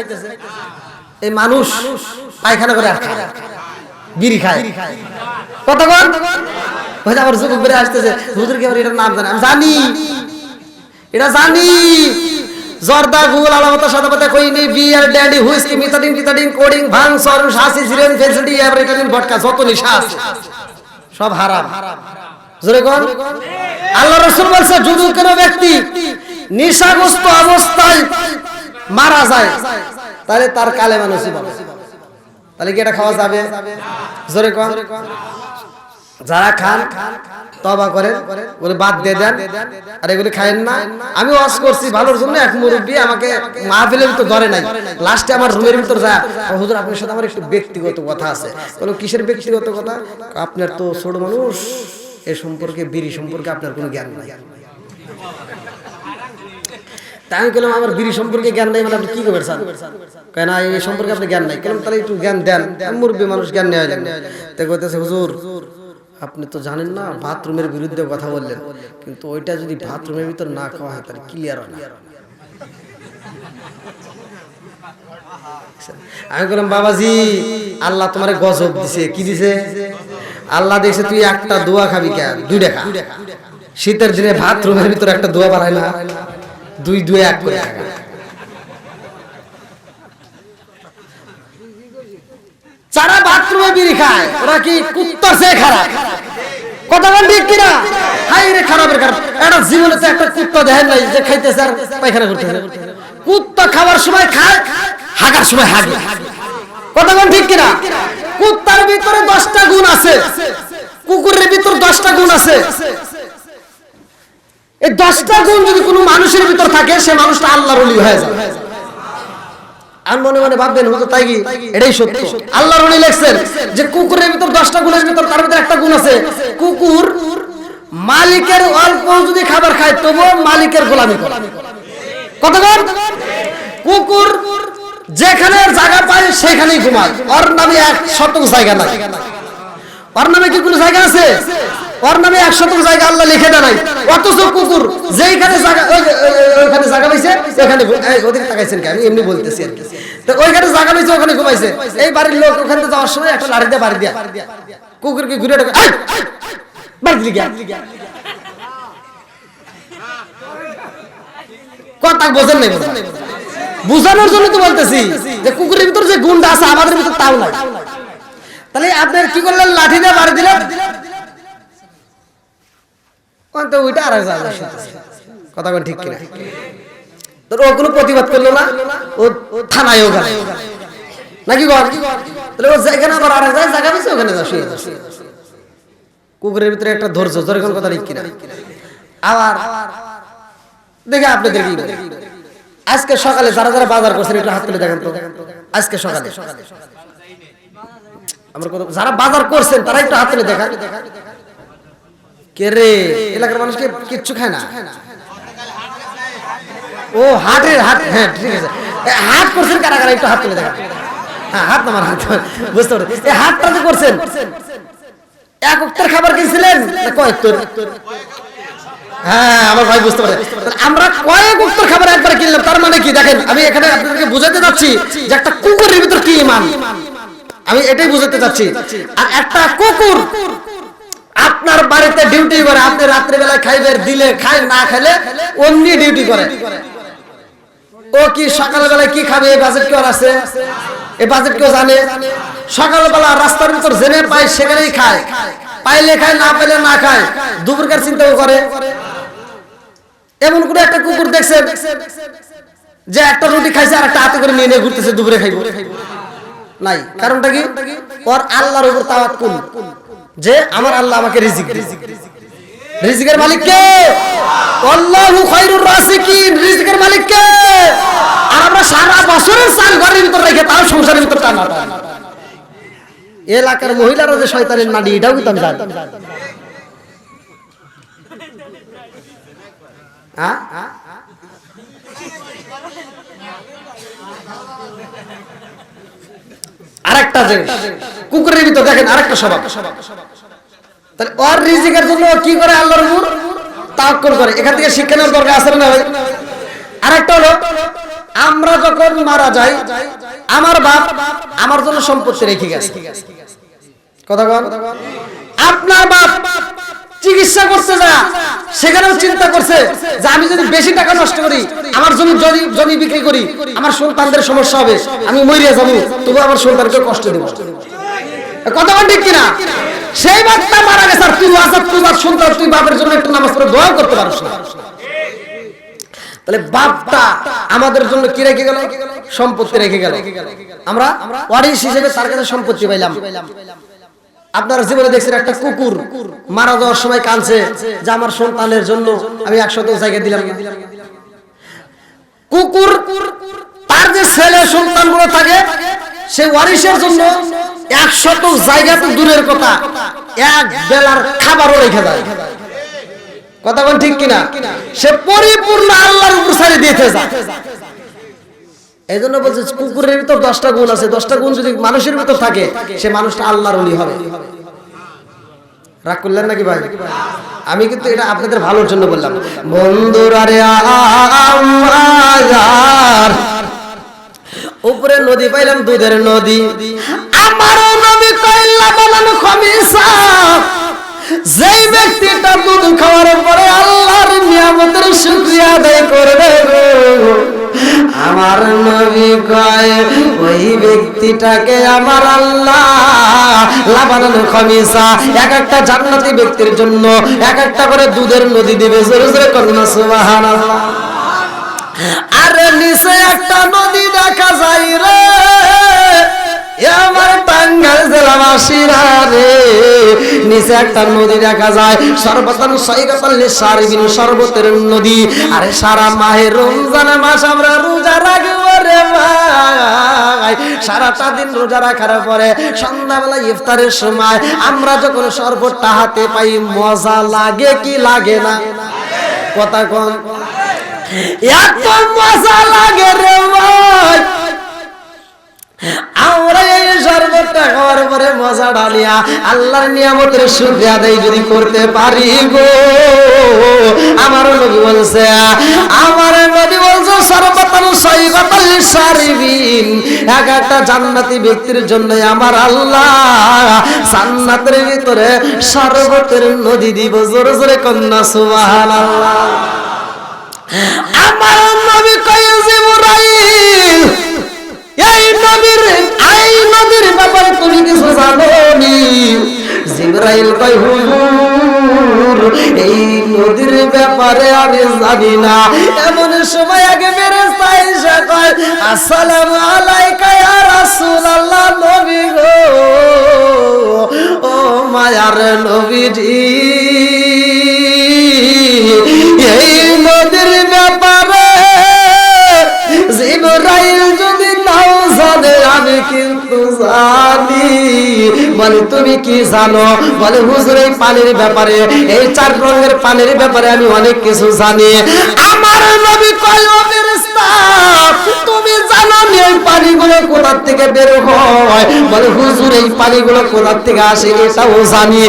Speaker 1: এই মানুষ পায়খানা করে আর খায়, বিড়ি খায়। কত কোন ওই আবার যুবক বেড়ে আসতেছে, হুজুর কি আবার এটার নাম জানে? আমি জানি, এটা জানি। জর্দা গুল আলামতা সাদাপাতা কইনি বিয়ার ড্যান্ডি হুইস্কি মিথাডিন কিথাডিন কোডিং ভাং সরম শাসি সিরেন ফেন্সিডি এভারিটালিন ভডকা, যত নিশা আছে সব হারাম। জোরে কোন? আল্লাহ রাসূল বলছে যদি কোনো ব্যক্তি নেশাগ্রস্ত অবস্থায় মারা যায়, তাহলে তার কালেমা নসিব হবে। তাহলে কি এটা খাওয়া যাবে? জোরে কোন। যারা খান তওবা করেন, বলে বাদ দিয়ে দেন, আর এগুলি খায়েন না। আমি ওয়াজ করছি ভালোর জন্য, এক মুরব্বী আমাকে মাহফিলের ভিতর ধরে নাই, লাস্টে আমার রুমের ভিতর যা, হুজুর আপনার সাথে আমার একটু ব্যক্তিগত কথা আছে। বলো কিসের ব্যক্তিগত কথা? আপনার তো ছোট মানুষ, এ সম্পর্কে বিড়ি সম্পর্কে আপনার কোনো জ্ঞান নাই। তাই আমি বললাম আমার বিড়ি সম্পর্কে জ্ঞান নাই মানে আপনি কি করবেন স্যার? কেন এই সম্পর্কে আপনি জ্ঞান নাই? কেন তাহলে একটু জ্ঞান দেন। মুরব্বী মানুষ জ্ঞান নেওয়া যায়। তাই কইতেছে হুজুর আপনি তো জানেন না, বাথরুমের বিরুদ্ধে কথা বললেন, কিন্তু ওইটা যদি বাথরুমের ভিতর না খাওয়া হয় তাহলে ক্লিয়ার হয় না। আমি বললাম বাবাজি আল্লাহ তোমারে গজব দিছে। কি দিছে? আল্লাহ দিয়েছে তুই একটা দোয়া খাবি, কেন দুইটা খা। শীতের দিনে বাথরুমের ভিতর একটা দোয়া বাড়ায় না, দুই দুই এক করে খা। যারা বাথরুমে বিড়ি খায় ওরা কি কুত্তার চেয়ে খারাপ? কথা বল ঠিক কিনা? হাই রে খারাপের খারাপ। এটা জীবনে তো একটা কুত্তা দেখেন নাই যে খাইতেছে আর পায়খানা করতেছে। কুত্তা খাবার সময় খায়, হাগার সময় হাগে। কথা বল ঠিক কিনা? কুত্তার ভিতরে 10টা গুণ আছে, কুকুরের ভিতর 10টা গুণ আছে। এই 10টা গুণ যদি কোনো মানুষের ভিতর থাকে সে মানুষটা আল্লাহর ওলি হয়ে যায়। আর মনে মনে ভাববেন হুজুর তাই কি? এটাই সত্য। আল্লাহর ওলি লেখছেন যে কুকুরের ভিতর 10টা গুণের ভিতর তার ভিতর একটা গুণ আছে, কুকুর মালিকের অল্প যদি খাবার খায় তবুও মালিকের গোলামি করে। কথা বল। কুকুর যেখানে জায়গা পায় সেখানেই ঘুমায়, ওর নামে 1 শতক জায়গা নাই। ওর নামে কি কোনো জায়গা আছে? ওর নামে 1 শতক জায়গা আল্লাহ লিখে দেয় নাই। অথচ কুকুর যেইখানে জায়গা, ওইখানে জায়গা পাইছে ওখানে ওদিকে তাকাইছেন কি? আমি এমনি বলতেছি আর কি। তো ওইখানে জায়গা পাইছে ওখানে ঘুমাইছে। এই বাড়ির লোক ওখানে যাওয়ার সময় একটা লাঠি দিয়ে বাড়ি দিয়া কুকুরকে ঘুরে ঢোকে, বাড়ি দিকে কথা বোঝেন নাই? বুঝানোর জন্য তো বলতেছি যে কুকুরের ভিতর যে গুণটা আছে আমাদের ভিতর তাও নাই। তাহলে আপনার কি করলেন? লাঠি দিয়ে বাড়ি দিলেন, ওইটা আর কথা বল ঠিক কিনা? ও কোনো প্রতিবাদ করলো না, ও থানায়ও গেল নাকি? তাহলে ও যেখানে আবার আর জায়গা পেয়েছে ওখানে শুয়ে যাচ্ছে। কুকুরের ভিতরে একটা ধৈর্য, যেরকম কথা ঠিক কিনা? আবার দেখে আপনি দেখি আজকে সকালে যারা যারা বাজার করছেন একটু হাত তুলে দেখেন তো। আজকে সকালে আমরা যারা বাজার করছেন তারা একটু হাত তুলে দেখান। কে রে? এলাকার মানুষকে কিচ্ছু খায় না। ও হাটের হাট, হ্যাঁ ঠিক আছে। হাট করছেন কারা কারা একটু হাত তুলে দেখান। হ্যাঁ হাত নামান, হাত বুঝতে পারছি। এই হাটটা যে করছেন, 1 ওয়াক্তের খাবার কিনছিলেন না কয়েক? হ্যাঁ আমার ভাই বুঝতে পারে। আমরা কয়েক ওয়াক্তের খাবার একবার কিনলাম, তার মানে কি? দেখেন আমি এখানে আপনাদেরকে বুঝাতে যাচ্ছি যে একটা কুকুরের ভিতর কি ঈমান, আমি এটাই বুঝাতে চাচ্ছি। আর একটা কুকুর আপনার বাড়িতে ডিউটি করে, আপনি রাত্রে বেলায় খাইবেন, দিলে খায়, না খেলে অমনি ডিউটি করে। ও কি সকালবেলায় কি খাবে এই বাজেট কেউ আছে? এই বাজেট কেউ জানে? সকালবেলা রাস্তার ভিতর জেনে পায় সেখানেই খায়, পাইলে খায়, না পাইলে না খায়, দুপুরকার চিন্তাও করে। এমন করে একটা কুকুর দেখছেন যে একটা রুটি খাইছে আর একটা হাতে করে নিয়ে নিয়ে ঘুরতেছে দুপুরে খাইব নাই? কারণটা কি? ওর আল্লাহর উপর তাওয়াক্কুল যে আমার আল্লাহ আমাকে রিজিক দিবে। রিজিকের মালিক কে? আল্লাহু খায়রুর রাসিকিন। রিজিকের মালিক কে? আর আমরা সারা বছরের চাল ঘরের ভিতর রেখে তাও সংসারের ভিতর টানা। এলাকার মহিলারা যে শয়তানের নাডি এটাও কিন্তু আমি জানি। হ্যাঁ আরেকটা জিনিস কুকুরের ভিতর দেখেন আরেকটা স্বভাব। তাহলে ওর রিজিকের জন্য কি করে? আল্লাহর উপর তাওয়াক্কুল করে। এখান থেকে শিক্ষা নেওয়ার দরকার আছে না ভাই? আরেকটা হলো আমরা যখন মারা যাই আমার বাপ আমার জন্য সম্পত্তি রেখে গেছে। কথা বল। আপনার বাপ চিকিৎসা করতে যা সেখানেও চিন্তা করছে যে আমি যদি বেশি টাকা নষ্ট করি, আমার জমি বিক্রি করি, আমার সন্তানদের সমস্যা হবে, আমি মরিয়া যাবো, তবু আমার সন্তানকে কষ্ট দেব। কথা বল ঠিক কিনা? সেই বাপটা মারা গেছে আর তুই আসাদ, তুই বাপ সন্তান, তুই বাপের জন্য একটু নামাজ পড়ে দোয়া করতে পারছ না। তাহলে বাপটা আমাদের জন্য কি রেখে গেল? সম্পত্তি রেখে গেল। আমরা ওয়ারিশ হিসেবে তার কাছে সম্পত্তি পাইলাম। আপনারা জীবনে দেখছেন একটা কুকুর মারা যাওয়ার সময় কাঁদছে যে আমার সন্তানের জন্য আমি 100 জায়গা দিলাম। কুকুর তার যে ছেলে সন্তানগুলো থাকে সে ওয়ারিশের জন্য 100 জায়গা তো দূরের কথা, এক বেলার খাবারও রেখে দেয়। কথা বল ঠিক কিনা? সে পরিপূর্ণ আল্লাহর উপর ছেড়ে দিতে যায়। এই জন্য বলছে কুকুরের ভিতর 10টা গুণ আছে, 10টা গুণ যদি মানুষের ভিতর থাকে সে মানুষটা আল্লাহর ওলি হবে। রাগ করলেন নাকি ভাই? আমি কিন্তু এটা আপনাদের ভালোর জন্য বললাম। বন্ধুরা রে আমার উপরে নদী পাইলাম, দুধের নদী। আমার নবী কইলা বলেন খমিসা, যেই ব্যক্তিটা দুধ খাওয়ার পরে আল্লাহর নিয়ামতের শুকরিয়া আদায় করবে আমার নবী কয় ওই ব্যক্তিটাকে আমার আল্লাহ লাবানুল খমিসা, এক একটা জান্নাতি ব্যক্তির জন্য এক একটা করে দুধের নদী দিবে। জোরে জোরে করুন সুবহানাল্লাহ। আরে নিচে একটা নদী দেখা যায় রে আমার টাঙ্গাইল জেলাবাসীরা রে, নিচে একটা নদী দেখা যায় সর্বতন সৈকতাল লিসারিবিন, শরবতের নদী। আরে সারা মাহে রমজান মাস আমরা রোজা রাখব রে ভাই, সারাটা দিন রোজা রাখার পরে সন্ধ্যাবেলা ইফতারের সময় আমরা যখন শরবতটা হাতে পাই মজা লাগে কি লাগে না? কথা কোন? এত মজা লাগে রে ভাই। আমরা এই শরবতটা খাওয়ার পরে মজা ডালিয়া আল্লাহর নিয়ামতের শুকরিয়া আদায় যদি করতে পারি গো, আমার নবী বলছে সর্বতন সৈকতাল লিসারিবিন, এক একটা জান্নাতি ব্যক্তির জন্য আমার আল্লাহ জান্নাতের ভিতরে শরবতের নদী দিব। জোরে জোরে কন্যা সুবহানাল্লাহ। আমার নবী কয় জিবরাইল, এই নদীর ব্যাপারে তুমি কিছু জানো নি? জিবরাইল কয় হুজুর এই নদীর ব্যাপারে আমি জানি না। এমন সময় আগে ফেরেশতা এসে কয় আসসালামু আলাইকা ইয়া রাসূলুল্লাহ, নবী গো, ও মায়ার নবীজি এই নদীর ব্যাপারে জিবরাইল যদি নাও জানে আমি কিন্তু জানি। বলে তুমি কি জানো? বলে হুজুর এই পানির ব্যাপারে, এই 4 রঙের পানির ব্যাপারে আমি অনেক কিছু জানি। আমার নবী কয় ও ফেরেশতা তুমি জানো নি এই পানিগুলো কোথা থেকে বের হয়? বলে হুজুর এই পানিগুলো কোথা থেকে আসে এটাও জানি।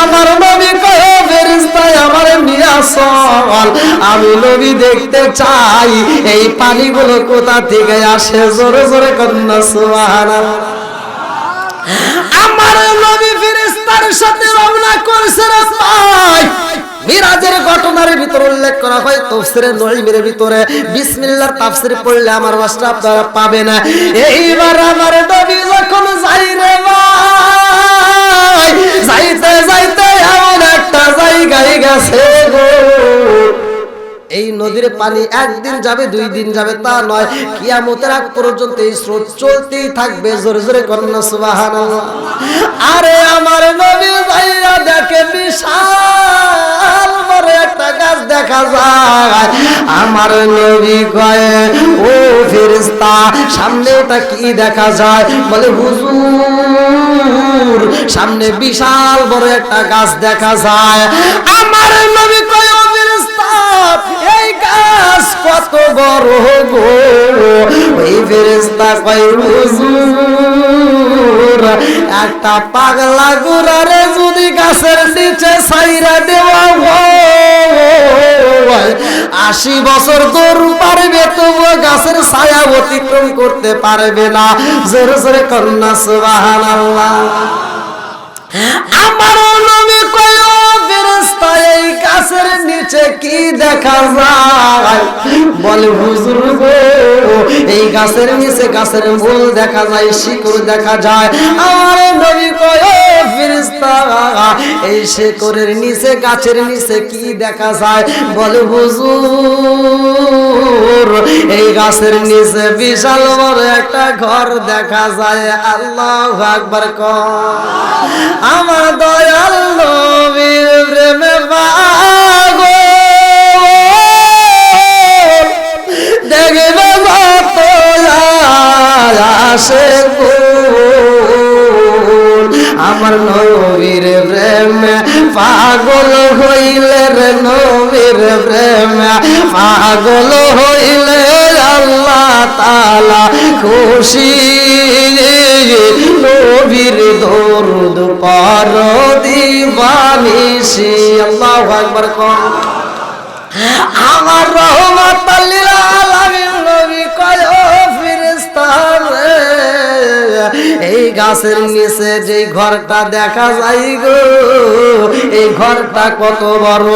Speaker 1: আমার নবী কয় ও ফেরেশতা আমারে নিয়ে আসল, আমি নবী দেখতে চাই এই পানিগুলো কোথা থেকে আসে। জোরে জোরে কন্যা সুবহানাল্লাহ। আমার নবী ফেরেশতার সাথে রওনা করেছে রে ভাই। মিরাজের ঘটনার ভিতর উল্লেখ করা হয় তাফসীরে নঈমের ভিতরে। বিসমিল্লাহর তাফসীর পড়লে আমার ওয়াজটা আপনারা পাবেন। এইবার আমার নবী যখন যাই রে ভাই, যাইতে যাইতে এমন একটা জায়গায় গেছে গো, এই নদীর পানি একদিন যাবে 2 দিন যাবে তা নয়, কিয়ামতের আগ পর্যন্ত এই স্রোত চলতেই থাকবে। জোরে জোরে কন্যা সুবহানাল্লাহ। আরে আমার নবী ভাইয়া দেখে বিশাল বড় একটা গাছ দেখা যায়। আমার নবী কয় ও ফেরেশতা সামনে ওটা কি দেখা যায়? বলে হুজুর সামনে বিশাল বড় একটা গাছ দেখা যায়। আমার নবী কয় ও ফেরেশতা এই গাছ কত বড় গো? ওই ফেরেশতা কয় হুজুর একটা পাগলা ঘোড়ারে যদি গাছের নিচে ছাইরা দেওয়া হয় 80 বছর দৌড় পারবে তবুও গাছের ছায়া অতিক্রম করতে পারবে না। জোরে জোরে কন্যা সুবহানাল্লাহ। আমার নবী কয় ও ফেরেশতা এই গাছের নিচে কি দেখা যায়? বলে হুজুর গো এই গাছের নিচে গাছের মূল দেখা যায়, শিকড় দেখা যায়। আমার নবী কয় ও ফেরেশতা এই শেকড়ের নিচে গাছের নিচে কি দেখা যায়? বলে হুজুর এই গাছের নিচে বিশাল বড় একটা ঘর দেখা যায়। আল্লাহু আকবার কর। আমার দয়াল নবীর প্রেমে পাগল দেখবে যত আসে আমার নবীর প্রেমে পাগল হইলে রে নবীর প্রেমে পাগল হইলে আল্লাহ তাআলা খুশি। নবীর দরুদ পড় দিবানিশি। আল্লাহু আকবার কর। আমার রহমাতাল লিল আলামিন নবী কয় ও ফেরেশতা রে এই গাছের নিচে যে ঘরটা দেখা যায় গো এই ঘরটা কত বড়?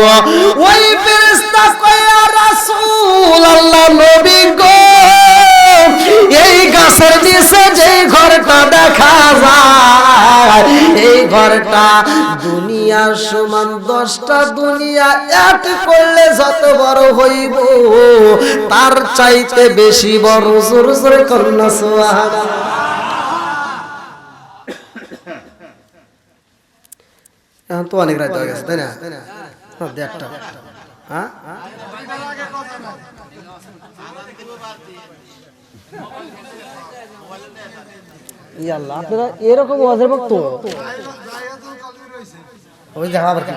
Speaker 1: ওই ফেরেশতা কয় ইয়া রাসূলুল্লাহ নবী গো এই গাছের নিচে যে ঘরটা দেখা যায় এই ঘরটা দুনিয়ার সমান 10টা দুনিয়া এক করলে যত বড় হইব তার চাইতে বেশি বড়। জোরে জোরে করুন না সুবহানাল্লাহ। এখন তো অনেক রাত হয়ে গেছে তাই না? একটা হ্যাঁ ইয়াল্লাহ আপনারা এরকম ওয়াজের ভক্ত ওই দেখা আবার কি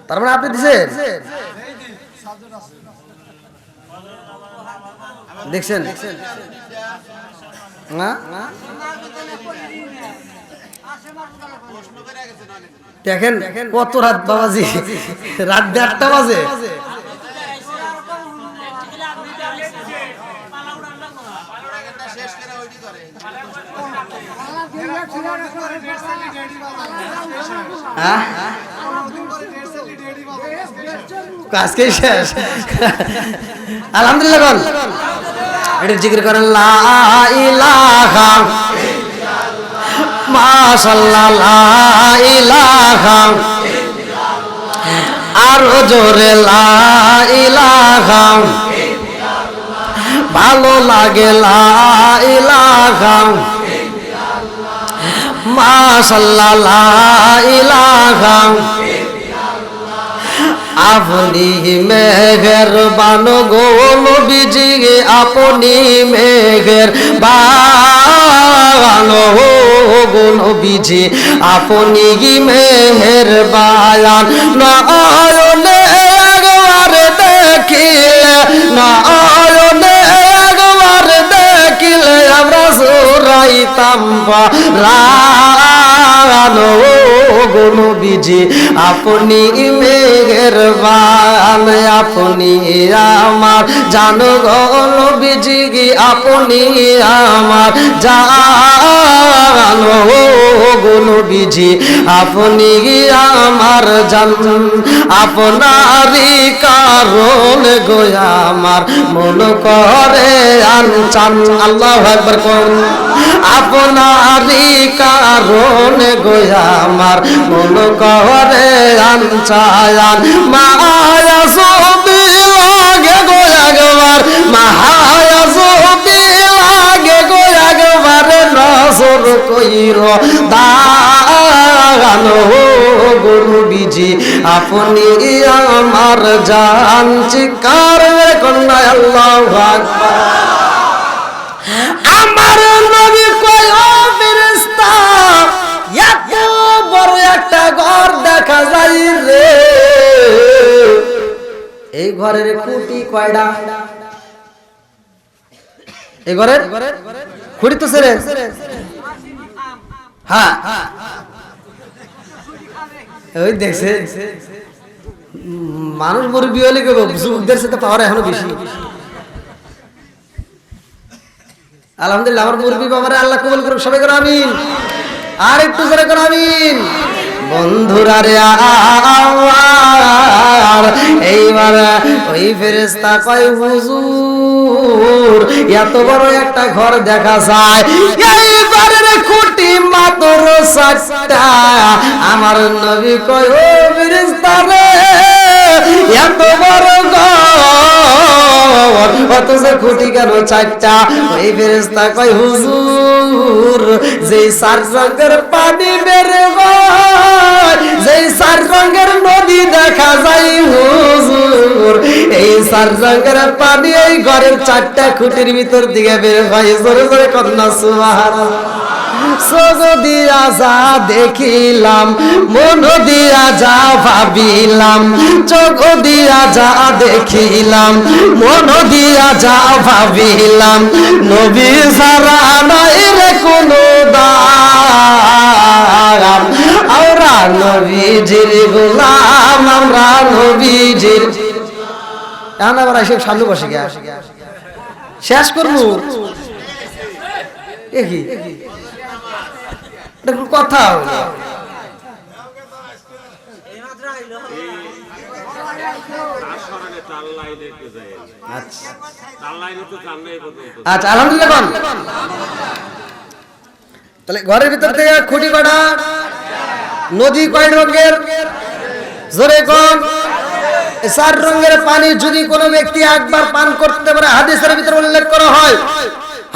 Speaker 1: তার মানে আপনি দিছেন দেখছেন না দেখেন কত রাত বাবাজি রাত 1:30 বাজে আজকে শেষ আলহামদুলিল্লাহ বল এটা জিকির করেন লা ইলাহা মাশাআল্লাহ লা ইলাহা আর জোরে লা ইলাহা ভালো লাগে লা ইলাহা মাশাআল্লাহ লা ইলাহা আপনি মেহেরবান গো নবীজি আপনি মেহেরবান গো নবীজি আপনি মেহেরবান নয়নে একবার দেখিলে নয়নে একবার দেখিলে আমরা জোরাইতাম প্রাণ গো নবীজি আপনি মেহেরবান আপনি আমার জান গো নবীজি আপনি আমার জান গো নবীজি আপনি আমার জান আপনারই কারণ গো আমার মন করে আনচান। আল্লাহু আকবার কোন আপনারই কারণ গো আমার মন করে আনচান মায়া সবি লাগে গো একবার মায়া সবি লাগে গো একবার নজর কইর দান গো নবীজি আপনি আমার জান। চিৎকার কন্যা আল্লাহু আকবার। আমার নবী কয় ও ফেরেশতা এত বড় একটা ঘর দেখা যায় রে এই ঘরের খুঁটি কয়টা? এই ঘরের খুঁটি তো ছেড়ে হ্যাঁ ওই দেখছে মানুষ মুরব্বী হলে যুবকদের সাথে পাওয়ার এখনো বেশি। আলহামদুলিল্লাহ আমার মুরব্বী বাবারা আল্লাহ কবুল করুক। সবাই করো আমিন। আর একটু জোরে করো আমিন। বন্ধুরা রে আমার এইবার ওই ফেরেশতা কয় হুজুর এত বড় একটা ঘর দেখা যায় এই ঘরের খুঁটি মাত্র 7টা আমার নবী কয় ও ফেরেশতা রে এত বড় ঘর অথচ খুঁটি কেন 4টা ওই ফেরেশতা কয় হুজুর যেই 4 রঙের পানি বের হয় যেই 4 রঙের নদী দেখা যায় হুজুর এই 4 রঙের পানি এই ঘরের 4টা খুঁটির ভিতর দিকে বের হয় জোরে জোরে কন্যা সুবহানাল্লাহ চোখ দিয়া যা দেখিলাম মন দিয়া যা ভাবিলাম চোখ দিয়া যা দেখিলাম মন দিয়া যা ভাবিলাম নবী ছাড়া নাই রে কোনো দাম আমরা নবীজির গোলাম আমরা নবীজির এখন আবার এসে সামনে বসে গিয়া শেষ করবো কি কথা আচ্ছা আলহামদুলিল্লাহ তাহলে ঘরের ভিতর থেকে খুঁটি কটা নদী কয় রঙের জোরে কোন 4 রঙের পানি যদি কোনো ব্যক্তি একবার পান করতে পারে হাদিসের ভিতরে উল্লেখ করা হয়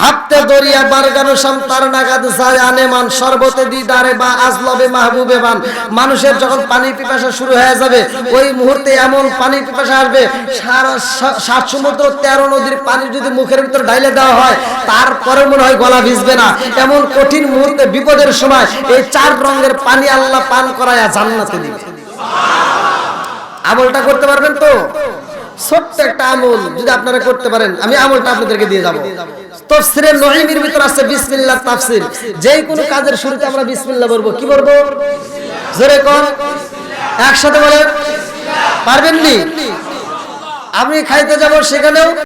Speaker 1: হাতে দরিয়া বারগানো সন্তার নাগাদ যায় আনেমান শরবতে দিদারে বা আজলবে মাহবুবে বান মানুষের যখন পানি পিপাসা শুরু হয়ে যাবে ওই মুহূর্তে এমন পানি পিপাসা আসবে সারা 7 সমুদ্র 13 নদীর পানি যদি মুখের ভিতর ঢাইলে দেওয়া হয় তারপরে মনে হয় গলা ভিজবে না এমন কঠিন মুহূর্তে বিপদের সময় এই 4 রঙের পানি আল্লাহ পান করায়া জান্নাতে দিবে আমলটা করতে পারবেন তো ছোট্ট একটা আমল যদি আপনারা করতে পারেন আমি আমলটা আপনাদেরকে দিয়ে যাব তাফসীরে নুঈমির ভিতর আছে বিসমিল্লাহ তাফসীর যেই কোনো কাজের শুরুতে আমরা বিসমিল্লাহ বলবো কি বলবো জোরে কোন একসাথে বলেন পারবেন নি আমি খাইতে যাব সেখানেও